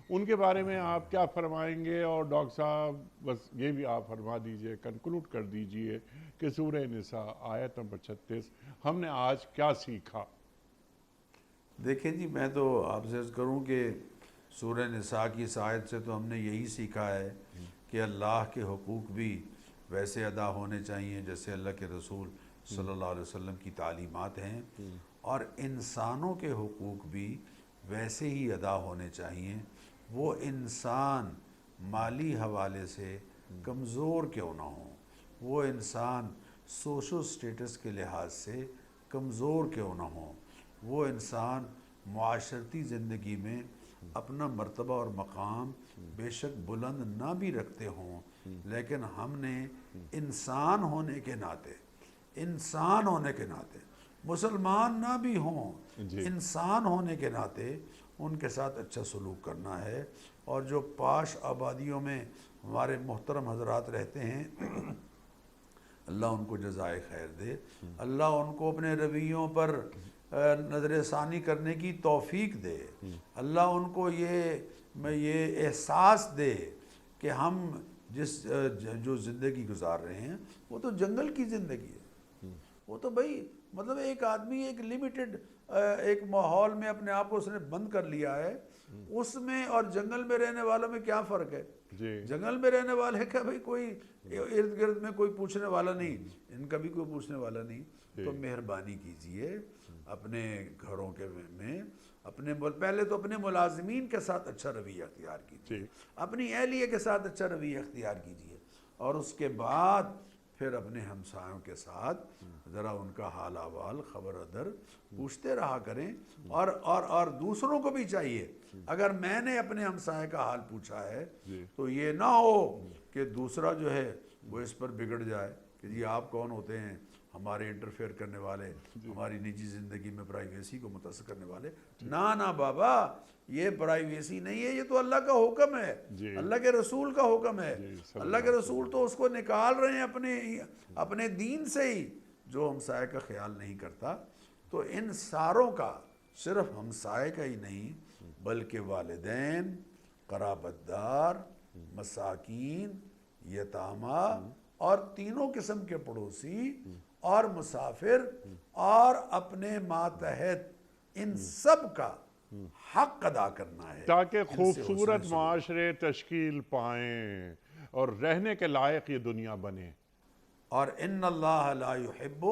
ان کے بارے میں آپ کیا فرمائیں گے؟ اور ڈاکٹر صاحب بس یہ بھی آپ فرما دیجئے، کنکلوڈ کر دیجئے کہ سورہ نساء آیت نمبر 36 ہم نے آج کیا سیکھا؟ دیکھیں جی، میں تو آپ سے عرض کروں کہ سورہ نساء کی اس آیت سے تو ہم نے یہی سیکھا ہے کہ اللہ کے حقوق بھی ویسے ادا ہونے چاہیے جیسے اللہ کے رسول صلی اللہ علیہ وسلم کی تعلیمات ہیں، اور انسانوں کے حقوق بھی ویسے ہی ادا ہونے چاہیے۔ وہ انسان مالی حوالے سے کمزور کیوں نہ ہوں، وہ انسان سوشل سٹیٹس کے لحاظ سے کمزور کیوں نہ ہوں، وہ انسان معاشرتی زندگی میں اپنا مرتبہ اور مقام بے شک بلند نہ بھی رکھتے ہوں، لیکن ہم نے انسان ہونے کے ناطے مسلمان نہ بھی ہوں، انسان ہونے کے ناطے ان کے ساتھ اچھا سلوک کرنا ہے۔ اور جو پاش آبادیوں میں ہمارے محترم حضرات رہتے ہیں، اللہ ان کو جزائے خیر دے، اللہ ان کو اپنے رویوں پر نظر ثانی کرنے کی توفیق دے، اللہ ان کو یہ احساس دے کہ ہم جو زندگی گزار رہے ہیں وہ تو جنگل کی زندگی ہے، وہ تو بھائی مطلب ایک آدمی ایک لیمیٹڈ ایک ماحول میں اپنے آپ کو اس نے بند کر لیا ہے، اس میں اور جنگل میں رہنے والوں میں کیا فرق ہے؟ جنگل میں رہنے والے کا بھائی کوئی ارد گرد میں کوئی پوچھنے والا نہیں، ان کا بھی کوئی پوچھنے والا نہیں۔ تو مہربانی کیجئے اپنے گھروں کے میں پہلے تو اپنے ملازمین کے ساتھ اچھا رویہ اختیار کیجئے، اپنی اہلیہ کے ساتھ اچھا رویہ اختیار کیجئے، اور اس کے بعد پھر اپنے ہمسایوں کے ساتھ ذرا ان کا حال احوال خبر ادر پوچھتے رہا کریں، اور دوسروں کو بھی چاہیے، اگر میں نے اپنے ہمسائے کا حال پوچھا ہے تو یہ نہ ہو کہ دوسرا جو ہے وہ اس پر بگڑ جائے کہ جی آپ کون ہوتے ہیں ہمارے انٹرفیئر کرنے والے، ہماری نجی زندگی میں پرائیویسی کو متاثر کرنے والے۔ نہ بابا، یہ پرائیویسی نہیں ہے، یہ تو اللہ کا حکم ہے، اللہ کے رسول کا حکم ہے۔ اللہ کے رسول تو اس کو نکال رہے ہیں اپنے دین سے ہی، جو ہمسائے کا خیال نہیں کرتا۔ تو ان ساروں کا، صرف ہمسائے کا ہی نہیں بلکہ والدین، قرابت دار، مساکین، یتامہ اور تینوں قسم کے پڑوسی اور مسافر اور اپنے ماتحت، ان سب کا حق ادا کرنا ہے تاکہ ان سے خوبصورت حسن سلوک۔ معاشرے تشکیل پائیں اور رہنے کے لائق یہ دنیا بنے۔ اور ان اللہ لا يحب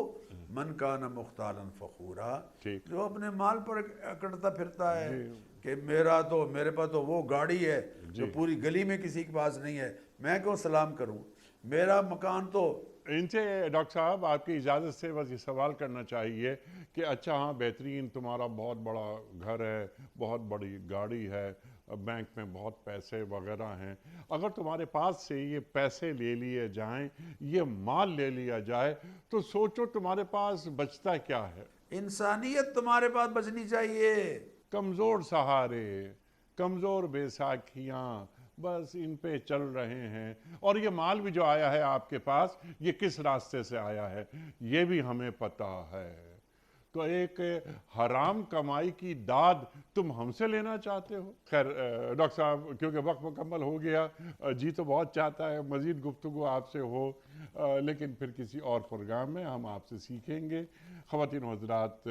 من کان مختالا فخورا، ٹھیک۔ جو اپنے مال پر اکڑتا پھرتا ہے کہ میرے پاس تو وہ گاڑی ہے جو پوری گلی میں کسی کے پاس نہیں ہے، میں کیوں سلام کروں، میرا مکان تو۔ ان سے ڈاکٹر صاحب آپ کی اجازت سے بس یہ سوال کرنا چاہیے کہ اچھا ہاں بہترین تمہارا بہت بڑا گھر ہے، بہت بڑی گاڑی ہے، بینک میں بہت پیسے وغیرہ ہیں، اگر تمہارے پاس سے یہ پیسے لے لیے جائیں، یہ مال لے لیا جائے، تو سوچو تمہارے پاس بچتا کیا ہے؟ انسانیت تمہارے پاس بچنی چاہیے۔ کمزور سہارے، کمزور بے ساکھیاں، بس ان پہ چل رہے ہیں۔ اور یہ مال بھی جو آیا ہے آپ کے پاس، یہ کس راستے سے آیا ہے یہ بھی ہمیں پتہ ہے۔ تو ایک حرام کمائی کی داد تم ہم سے لینا چاہتے ہو؟ خیر ڈاکٹر صاحب کیونکہ وقت مکمل ہو گیا، جی تو بہت چاہتا ہے مزید گفتگو آپ سے ہو، لیکن پھر کسی اور پروگرام میں ہم آپ سے سیکھیں گے۔ خواتین و حضرات،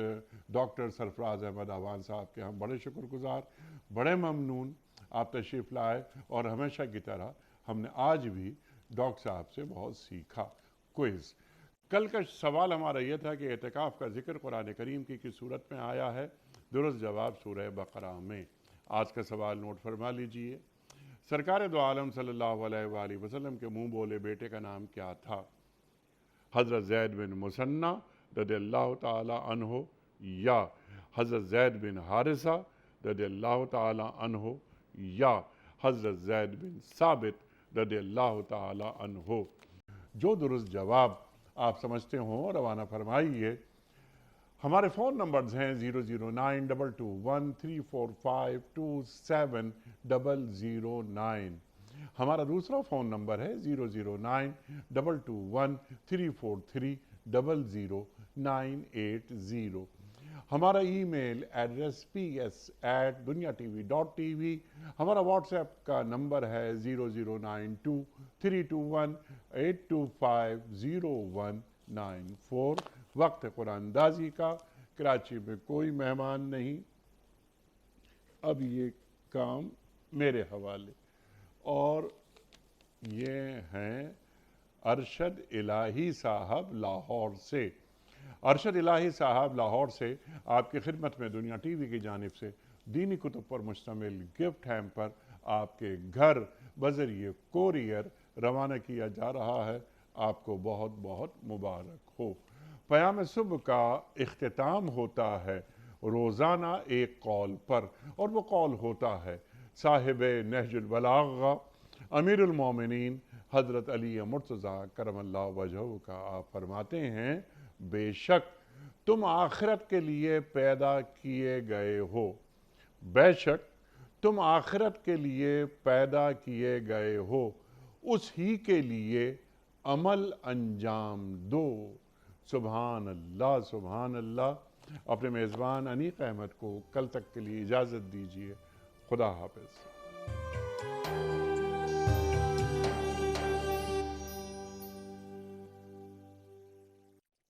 ڈاکٹر سرفراز احمد اعوان صاحب کے ہم بڑے شکر گزار، بڑے ممنون آپ تشریف لائے، اور ہمیشہ کی طرح ہم نے آج بھی ڈاکٹر صاحب سے بہت سیکھا۔ کوئز کل کا سوال ہمارا یہ تھا کہ اعتکاف کا ذکر قرآن کریم کی کس صورت میں آیا ہے؟ درست جواب سورہ بقرہ میں۔ آج کا سوال نوٹ فرما لیجئے۔ سرکار دو عالم صلی اللہ علیہ وآلہ وسلم کے منہ بولے بیٹے کا نام کیا تھا؟ حضرت زید بن مثنہ رضی اللہ تعالی عنہ، یا حضرت زید بن حارثہ رضی اللہ تعالی عنہ، یا حضرت زید بن ثابت رضی اللہ تعالی عنہ؟ جو درست جواب آپ سمجھتے ہوں روانہ فرمائیے۔ ہمارے فون نمبرز ہیں 0092213452709۔ ہمارا دوسرا فون نمبر ہے 0092224300980۔ ہمارا ای میل ایڈریس ps@duniatv.tv۔ ہمارا واٹس ایپ کا نمبر ہے 009232182509194۔ وقت قرآن اندازی کا، کراچی میں کوئی مہمان نہیں، اب یہ کام میرے حوالے، اور یہ ہیں ارشد الہی صاحب لاہور سے۔ ارشد الہی صاحب لاہور سے آپ کی خدمت میں دنیا ٹی وی کی جانب سے دینی کتب پر مشتمل گفٹ ہیمپر آپ کے گھر بذریعہ کوریئر روانہ کیا جا رہا ہے۔ آپ کو بہت بہت مبارک ہو۔ پیام صبح کا اختتام ہوتا ہے روزانہ ایک قول پر، اور وہ قول ہوتا ہے صاحب نہج البلاغہ امیر المومنین حضرت علی مرتضیٰ کرم اللہ وجہہ کا۔ آپ فرماتے ہیں بے شک تم آخرت کے لیے پیدا کیے گئے ہو، بے شک تم آخرت کے لیے پیدا کیے گئے ہو، اس ہی کے لیے عمل انجام دو۔ سبحان اللہ سبحان اللہ۔ اپنے میزبان انیق احمد کو کل تک کے لیے اجازت دیجیے۔ خدا حافظ۔